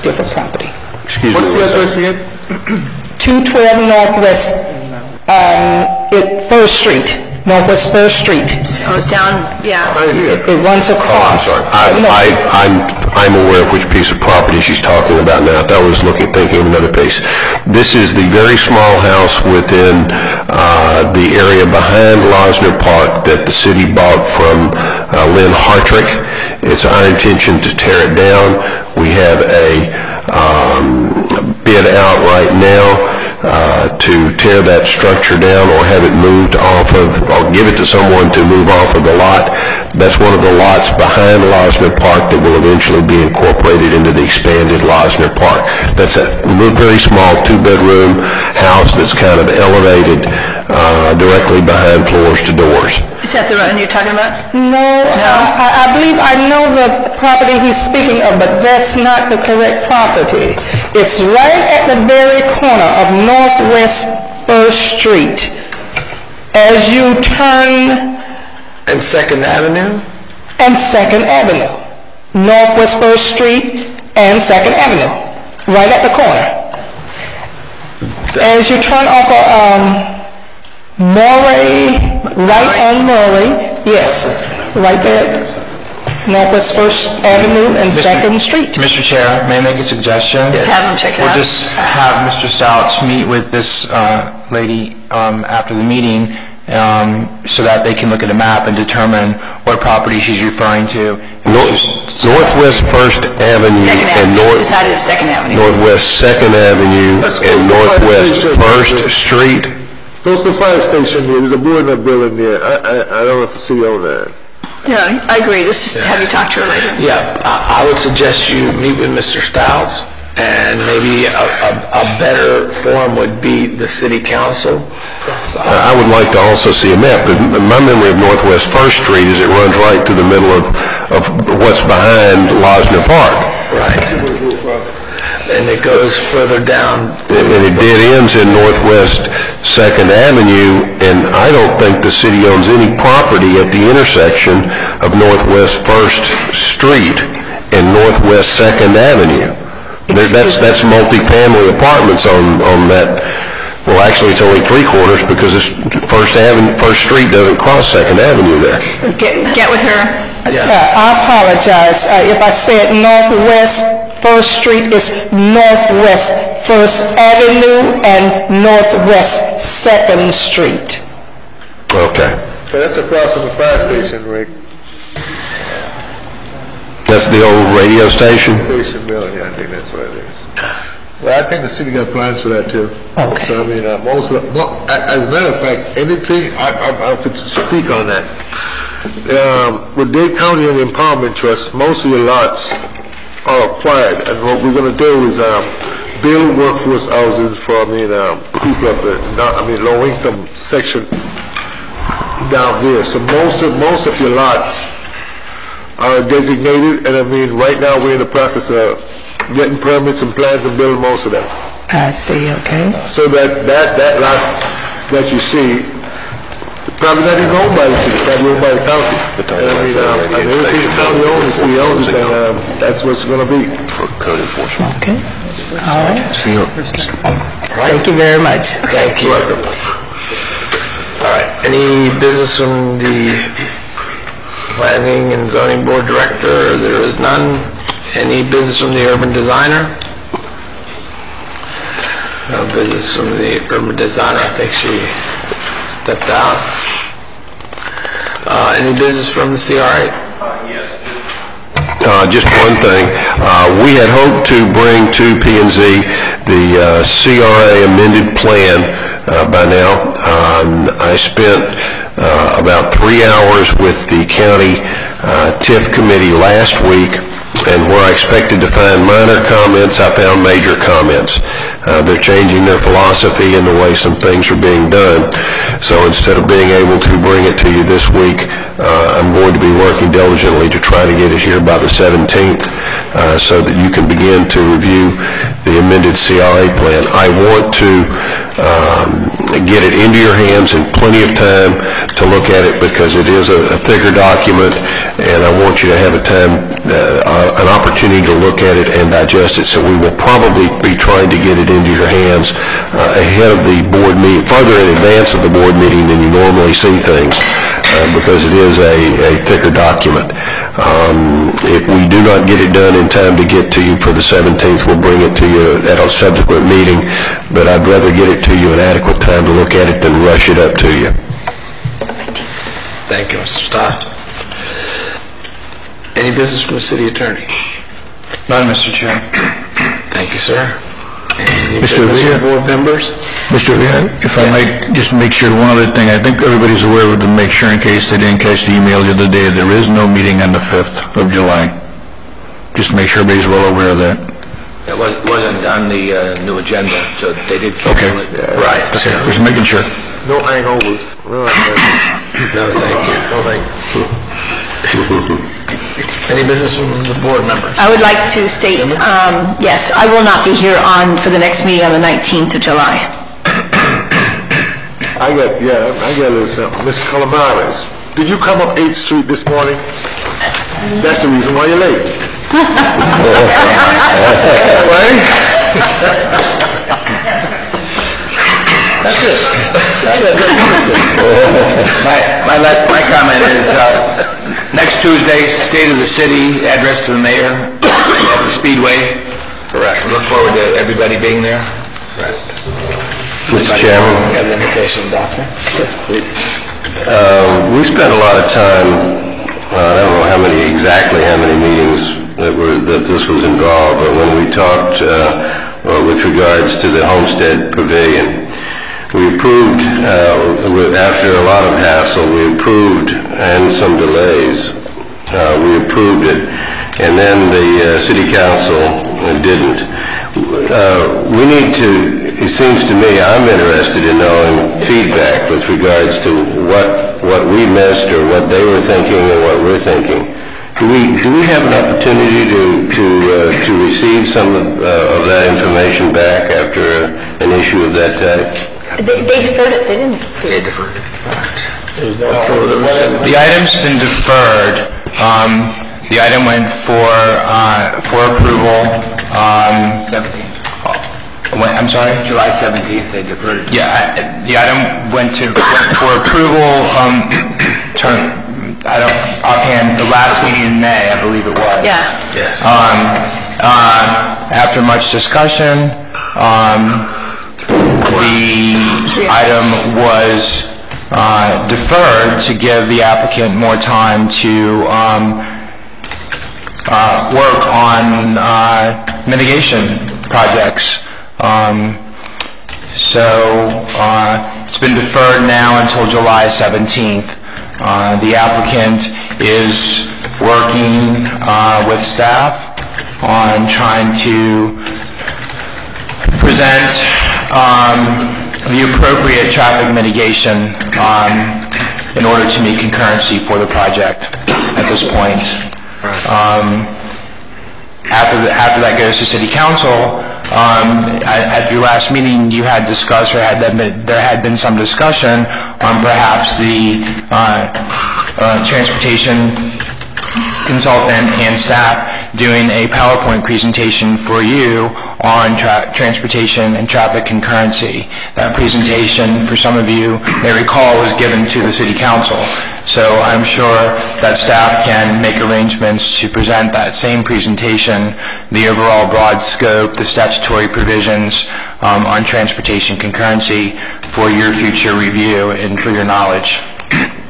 different property. Excuse me. What's the address again? 212 Northwest, 1st Street Northwest First Street. Oh, it's down, yeah. It runs across. I'm aware of which piece of property she's talking about now. I was thinking of another piece. This is the very small house within the area behind Losner Park that the city bought from Lynn Hartrick. It's our intention to tear it down. We have a bid out right now to tear that structure down or have it moved off of, or give it to someone to move off of the lot. That's one of the lots behind Losner Park that will eventually be incorporated into the expanded Losner Park. That's a very small two-bedroom house that's kind of elevated directly behind floors to doors. Is that the one you're talking about? No, I believe I know the property he's speaking of, but that's not the correct property. It's right at the very corner of Northwest First Street. As you turn... And 2nd Avenue? And 2nd Avenue. Northwest First Street and 2nd Avenue. Right at the corner. As you turn off of Murray, right on Murray, yes, right there. Northwest First Avenue and 2nd Street. Mr. Chair, may I make a suggestion? Just have them check it out. We'll just have Mr. Stouts meet with this lady after the meeting so that they can look at a map and determine what property she's referring to. Northwest First Avenue and Decided it's 2nd Avenue. Northwest 2nd Avenue and Northwest First Street. Close to the fire station there, there's a board in that building there. I don't know if the city owns that. Yeah, I agree. Let's just have you talk to her later. Yeah, I would suggest you meet with Mr. Stouts, and maybe a better forum would be the city council. I would like to also see a map, but my memory of Northwest First Street is it runs right through the middle of what's behind Losner Park. Right. And it goes further down. And it dead ends in Northwest 2nd Avenue, and I don't think the city owns any property at the intersection of Northwest 1st Street and Northwest 2nd Avenue. That's multi-family apartments on that. Well, actually, it's only 3/4 because First Street doesn't cross 2nd Avenue there. Get with her. I apologize if I said Northwest First Street is Northwest First Avenue and Northwest 2nd Street. Okay. So that's across from the fire station, Rick. That's the old radio station? Station building, yeah, I think that's what it is. Well, I think the city got plans for that too. Okay. So I mean, as a matter of fact, anything, I could speak on that. With Dade County and the Empowerment Trust, most of your lots are acquired, and what we're going to do is build workforce houses for people of the low income section down there. So most of your lots are designated, and right now we're in the process of getting permits and plans to build most of them. I see. Okay. So that lot that you see, probably not even owned by the city, probably owned by the county. And everything the county owns, the city owns it, and that's what it's going to be. For code enforcement. Okay. All right. Thank you very much. Thank you. All right. Any business from the Planning and Zoning Board Director? There is none. Any business from the Urban Designer? No business from the Urban Designer. I think she stepped out. Any business from the CRA? Yes. Just one thing. We had hoped to bring to P&Z the CRA amended plan by now. I spent about 3 hours with the county TIF committee last week, and where I expected to find minor comments, I found major comments. They're changing their philosophy and the way some things are being done. So instead of being able to bring it to you this week, I'm going to be working diligently to try to get it here by the 17th so that you can begin to review the amended CRA plan. I want to get it into your hands in plenty of time to look at it, because it is a thicker document, and I want you to have an opportunity to look at it and digest it. So we will probably be trying to get it into your hands ahead of the board meeting, further in advance of the board meeting than you normally see things, because it is a thicker document. If we do not get it done in time to get to you for the 17th, we'll bring it to you at a subsequent meeting, but I'd rather get it to you in adequate time to look at it than rush it up to you. Thank you, Mr. Stott. Any business from the city attorney? None, Mr. Chair. Thank you, sir. Any Mr. business Villa? from board members? Mr. Vian, if I might just make sure, one other thing, I think everybody's aware of, to make sure in case they didn't catch the email the other day, there is no meeting on the 5th of July. Just make sure everybody's well aware of that. It wasn't on the new agenda, so they did cancel it. Right. Okay, just making sure. No hangovers. No, thank you. No, thank you. Any business from the board members? I would like to state, yes, I will not be here for the next meeting on the 19th of July. I got a little something. Miss Calamares, did you come up 8th Street this morning? That's the reason why you're late. That's it. My comment is, next Tuesday, State of the City, address to the mayor at the Speedway. Correct. Look forward to everybody being there. Right. Mr. Chairman, Got an invitation, Doctor? Yes, please. we spent a lot of time, I don't know exactly how many meetings that this was involved, but when we talked with regards to the Homestead Pavilion, we approved, after a lot of hassle, we approved, and some delays, we approved it, and then the city council didn't. We need to, it seems to me, I'm interested in knowing feedback with regards to what we missed, or what they were thinking, and what we're thinking. Do we have an opportunity to receive some of that information back after an issue of that type? They deferred it, they didn't. They deferred it. The item's been deferred. The item went for approval. 17th. I'm sorry? July 17th, they deferred it. Yeah, the item went for approval, I don't, offhand, the last meeting in May, I believe it was. Yeah. Yes. After much discussion, the item was deferred to give the applicant more time to work on mitigation projects. It's been deferred now until July 17th. The applicant is working with staff on trying to present the appropriate traffic mitigation in order to meet concurrency for the project at this point. After that goes to City Council, at your last meeting you had discussed, or there had been some discussion on perhaps the transportation consultant and staff doing a PowerPoint presentation for you on transportation and traffic concurrency. That presentation, for some of you may recall, was given to the City Council. So I'm sure that staff can make arrangements to present that same presentation, the overall broad scope, the statutory provisions on transportation concurrency for your future review and for your knowledge.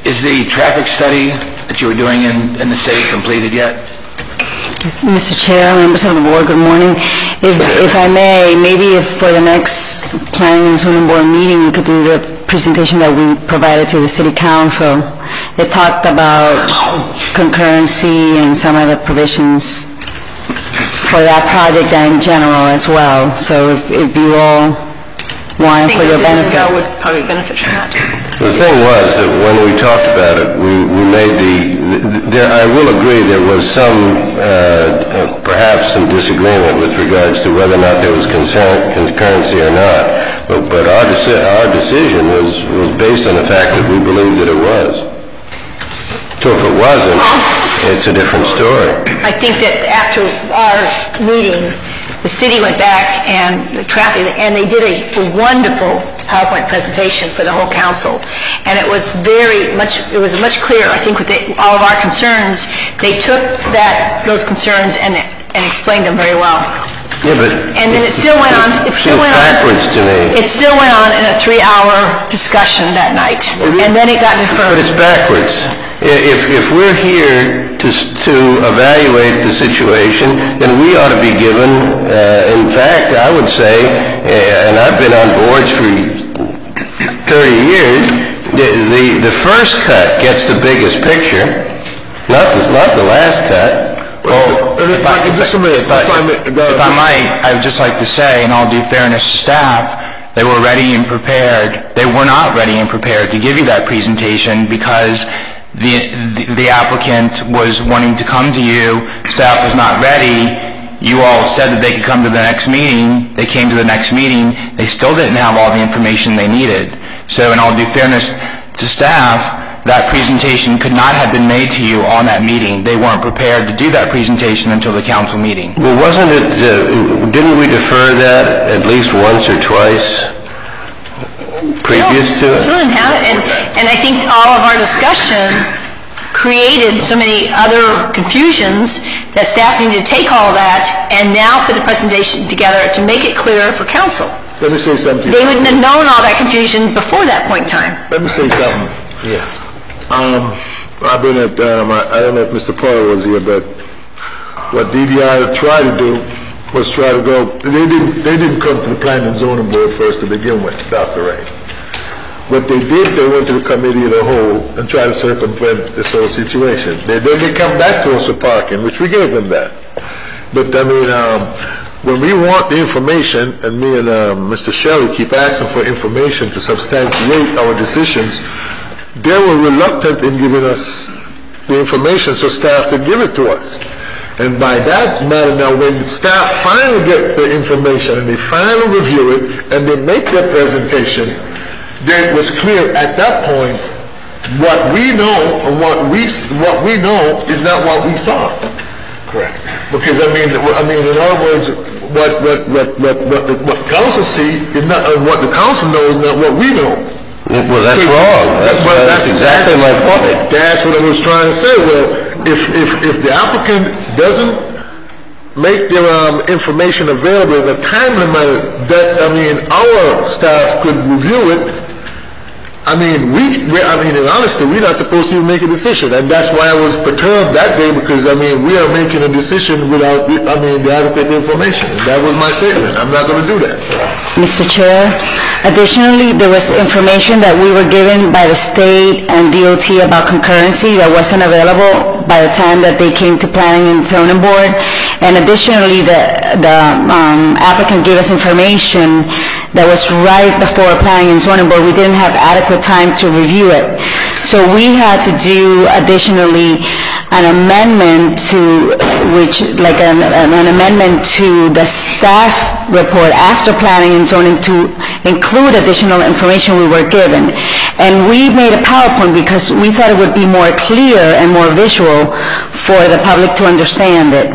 Is the traffic study that you were doing in the city completed yet? Mr. Chair, members of the board, good morning. If I may, maybe if for the next planning and zoning board meeting, we could do the presentation that we provided to the City Council. It talked about concurrency and some of the provisions for that project and in general as well. So if you all want for your benefit. I think would probably benefit from that. The thing was that when we talked about it, we made I will agree there was perhaps some disagreement with regards to whether or not there was concurrency or not. But our decision was based on the fact that we believed that it was. So if it wasn't, it's a different story. I think that after our meeting, the city went back and the traffic, and they did a wonderful PowerPoint presentation for the whole council. And it was much clearer, I think, with all of our concerns. They took those concerns and explained them very well. Yeah, but and then it still went on. Backwards to me. It still went on in a 3-hour discussion that night, and then it got deferred. But it's backwards. If we're here to evaluate the situation, then we ought to be given. In fact, I would say, and I've been on boards for 30 years. The first cut gets the biggest picture, not the last cut. If I might, I would just like to say, in all due fairness to staff, they were ready and prepared. They were not ready and prepared to give you that presentation because the applicant was wanting to come to you. Staff was not ready. You all said that they could come to the next meeting. They came to the next meeting. They still didn't have all the information they needed. So in all due fairness to staff, that presentation could not have been made to you on that meeting. They weren't prepared to do that presentation until the council meeting. Well, wasn't it, didn't we defer that at least once or twice previous to it? Still didn't have it, and I think all of our discussion created so many other confusions that staff needed to take all that and now put the presentation together to make it clearer for council. Let me say something. They wouldn't have known all that confusion before that point in time. Let me say something. Yes. I've been at, I don't know if Mr. Porter was here, but what DDI tried to do was try to go, they didn't come to the Planning and Zoning Board first to begin with, Dr. Ray. What they did, they went to the committee of the whole and tried to circumvent this whole situation. Then they come back to us with parking, which we gave them that. But I mean, when we want the information, and me and Mr. Shelley keep asking for information to substantiate our decisions, they were reluctant in giving us the information so staff could give it to us. And by that matter now, when staff finally get the information and they finally review it and they make their presentation, then it was clear at that point what we know and what we know is not what we saw. Correct. Because I mean, in other words, what council see is not what the council knows, not what we know. Well, that's wrong. That's exactly my point. That's what I was trying to say. Well, if the applicant doesn't make their information available in a timely manner that, I mean, our staff could review it, I mean, in honesty, we're not supposed to even make a decision, and that's why I was perturbed that day, because, I mean, we are making a decision without, the adequate information, and that was my statement. I'm not going to do that. Mr. Chair, additionally, there was information that we were given by the state and DOT about concurrency that wasn't available by the time that they came to Planning and Zoning Board, and additionally, the applicant gave us information that was right before Planning and Zoning Board. We didn't have adequate time to review it. So we had to do additionally an amendment to an amendment to the staff report after Planning and Zoning to include additional information we were given. And we made a PowerPoint because we thought it would be more clear and more visual for the public to understand it.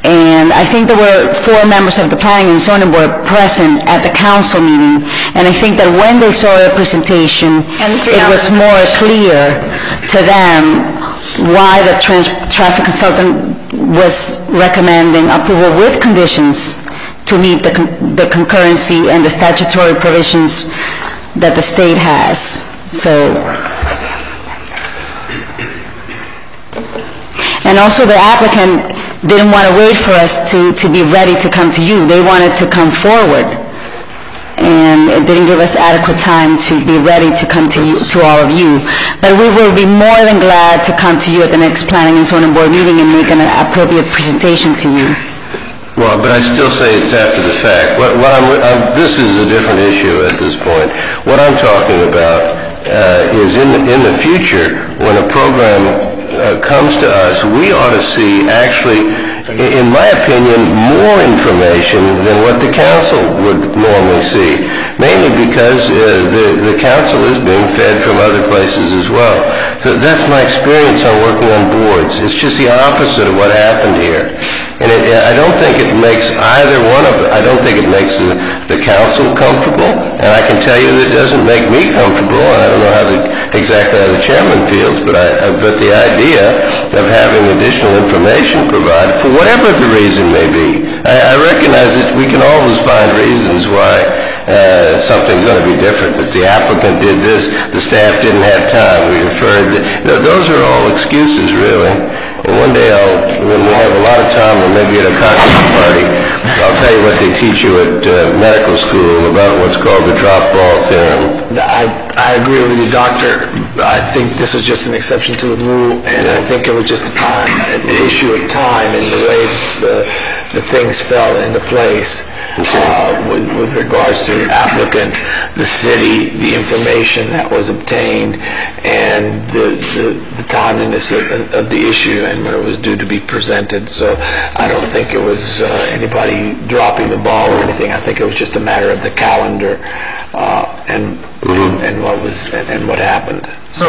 And I think there were 4 members of the Planning and Zoning Board present at the council meeting, and I think that when they saw the presentation, it was more clear to them why the traffic consultant was recommending approval with conditions to meet the concurrency and the statutory provisions that the state has. So, and also the applicant didn't want to wait for us to be ready to come to you. They wanted to come forward, and it didn't give us adequate time to be ready to come to you, to all of you. But we will be more than glad to come to you at the next Planning and Zoning Board meeting and make an appropriate presentation to you. Well, but I still say it's after the fact. This is a different issue at this point. What I'm talking about is in the future, when a program comes to us, we ought to see actually in my opinion, more information than what the council would normally see, mainly because the council is being fed from other places as well. So that's my experience on working on boards. It's just the opposite of what happened here. And I don't think it makes either one of it. I don't think it makes the council comfortable, and I can tell you that it doesn't make me comfortable. I don't know exactly how the chairman feels, but the idea of having additional information provided, for whatever the reason may be, I recognize that we can always find reasons why something's going to be different, that the applicant did this, the staff didn't have time, we referred. Those are all excuses, really. And one day when we have a lot of time, or maybe at a cocktail party, I'll tell you what they teach you at medical school about what's called the drop ball theorem. I agree with you, Doctor. I think this was just an exception to the rule, and I think it was just an issue of time and the way the things fell into place with regards to the applicant, the city, the information that was obtained, and the timeliness of the issue and when it was due to be presented. So I don't think it was anybody dropping the ball or anything. I think it was just a matter of the calendar and what happened. So,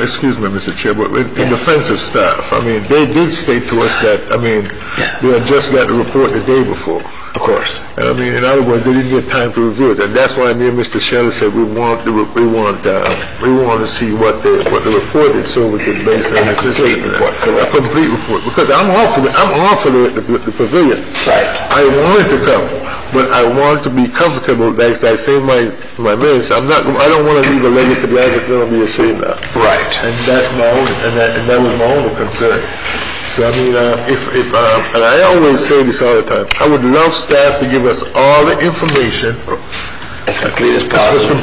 excuse me, Mr. Chair, but in defense of staff, I mean, they did state to us that, I mean, they had just got the report the day before. Of course. And I mean, in other words, they didn't get time to review it, and that's why me and Mr. Shelley said we want to see what the report is, so we can base our decision on that. A complete report, because I'm all for the pavilion. Right. I want it to come, but I want to be comfortable. Like I say, my minutes. I don't want to leave a legacy behind that's going to be ashamed of. Right. And that's my own, and that was my only concern. So I mean, and I always say this all the time, I would love staff to give us all the information as complete as possible.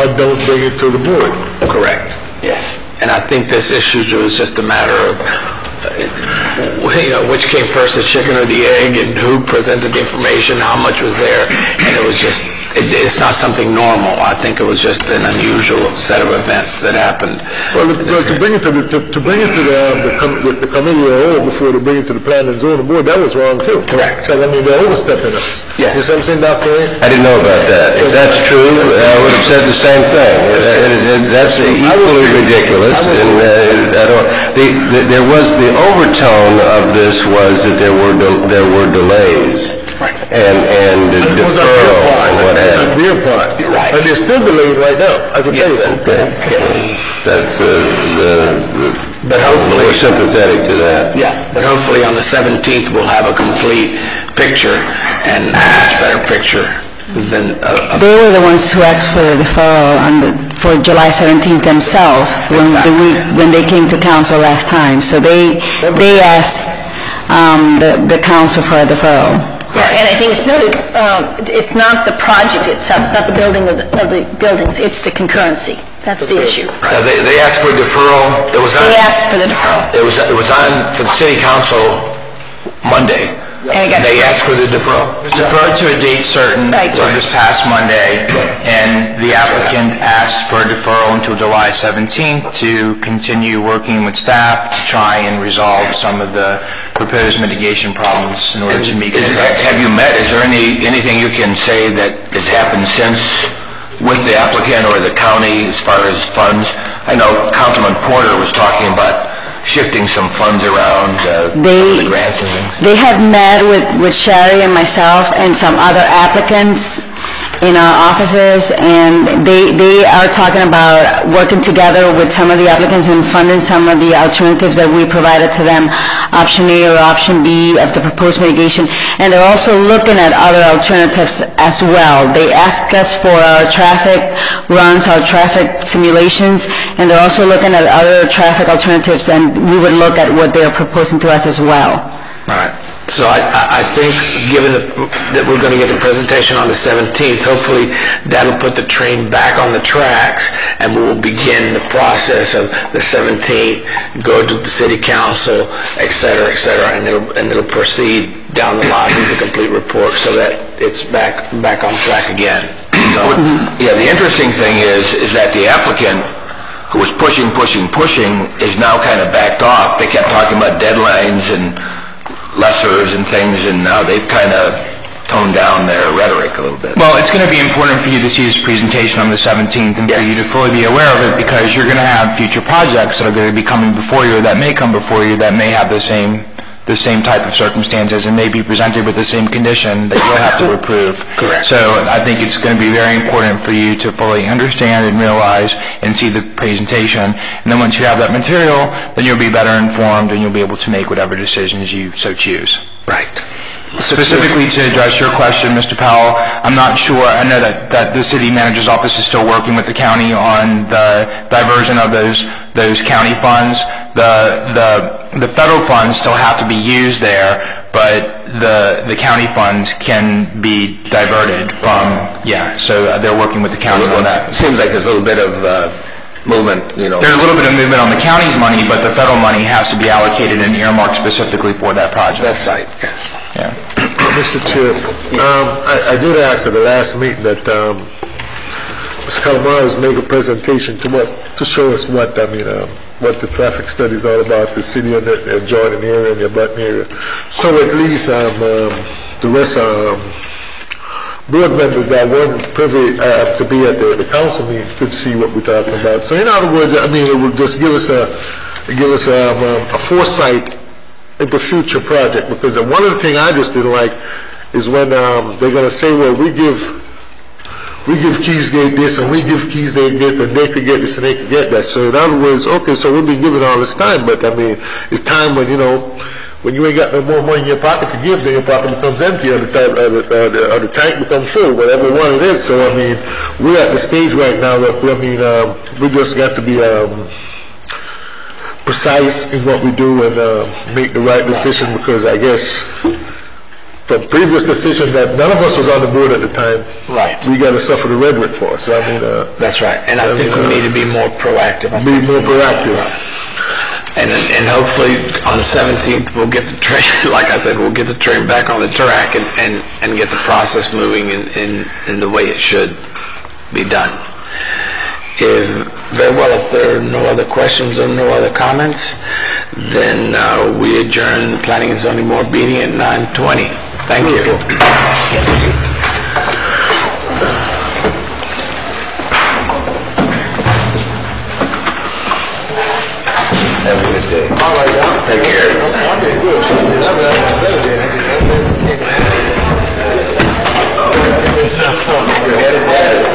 Or don't bring it to the board. Correct. Yes. And I think this issue was just a matter of, which came first, the chicken or the egg, and who presented the information, how much was there, and it was just, it's not something normal. I think it was just an unusual set of events that happened. Well, to bring it to the committee or before they bring it to the planning and zoning board, that was wrong too. Correct. Because I mean, they're overstepping us. Yeah. You see what I'm saying, Dr. Ray? I didn't know about that. If that's true, I would have said the same thing. That's equally ridiculous. And there was the overtone of this was that there were delays. Right. And deferral and what have you. Their part. Right. And they're still delayed right now. I can tell you that. Okay. Yes. That's but hopefully we're sympathetic to that. Yeah, but hopefully on the 17th we'll have a complete picture and a much better picture than. They were the ones who asked for the deferral for July 17th themselves when they came to council last time. So they asked the council for a deferral. Yeah, and I think it's noted, it's not the project itself, it's not the building of the buildings, it's the concurrency. That's the issue. They asked for deferral. They asked for the deferral. It was on for the city council Monday. And they asked for the deferral. Deferred to a date certain, so this past Monday, and the applicant asked for a deferral until July 17th to continue working with staff to try and resolve some of the proposed mitigation problems in order to meet. Have you met? Is there anything you can say that has happened since with the applicant or the county as far as funds? I know Councilman Porter was talking about shifting some funds around the grants and things. They have met with Sherry and myself and some other applicants in our offices, and they are talking about working together with some of the applicants and funding some of the alternatives that we provided to them, option A or option B of the proposed mitigation, and they're also looking at other alternatives as well. They ask us for our traffic runs, our traffic simulations, and they're also looking at other traffic alternatives, and we would look at what they're proposing to us as well. All right. So I think, given that we're going to get the presentation on the 17th, hopefully that'll put the train back on the tracks, and we will begin the process of the 17th, go to the city council, et cetera, and it'll proceed down the line with the complete report so that it's back on track again. So, yeah, the interesting thing is that the applicant who was pushing is now kind of backed off. They kept talking about deadlines and lessers and things, and now they've kind of toned down their rhetoric a little bit. Well, it's going to be important for you to see this presentation on the 17th and for you to fully be aware of it, because you're going to have future projects that are going to be coming before you, or that may come before you, that may have the same type of circumstances and may be presented with the same condition that you'll have to approve. Correct. So I think it's going to be very important for you to fully understand and realize and see the presentation. And then once you have that material, then you'll be better informed and you'll be able to make whatever decisions you so choose. Right. Specifically to address your question, Mr. Powell, I'm not sure, I know that the city manager's office is still working with the county on the diversion of those county funds. The federal funds still have to be used there, but the county funds can be diverted from, so they're working with the county on that. It seems like there's a little bit of movement, you know. There's a little bit of movement on the county's money, but the federal money has to be allocated and earmarked specifically for that project. That's right, yes. Yeah. Mr. Chair, I did ask at the last meeting that Ms. Calamares make a presentation to show us what the traffic study is all about, the city and the adjoining area and the abutting area. So at least the rest board members that weren't privy to be at the council meeting could see what we're talking about. So in other words, it will just give us a foresight into future project, because one of the things I just didn't like is when they're going to say, well, we give Keysgate this and we give Keysgate this and they could get this and they could get that. So in other words, okay, so we've been giving all this time, but it's time when, when you ain't got no more money in your pocket to give, then your pocket becomes empty or the tank becomes full, whatever one it is. So we're at the stage right now that we just got to be precise in what we do and make the right decision, because I guess from previous decision that none of us was on the board at the time, right, we got to suffer the rhetoric for. So that's right, and I think we need to be more proactive. And hopefully on the 17th we'll get the train, like I said, we'll get the train back on the track and get the process moving in the way it should be done. Very well, if there are no other questions or no other comments, then we adjourn the Planning and Zoning Board meeting at 9:20. Thank you. Have a good day. All right, Take care. I'm doing good. I've had a better day. I think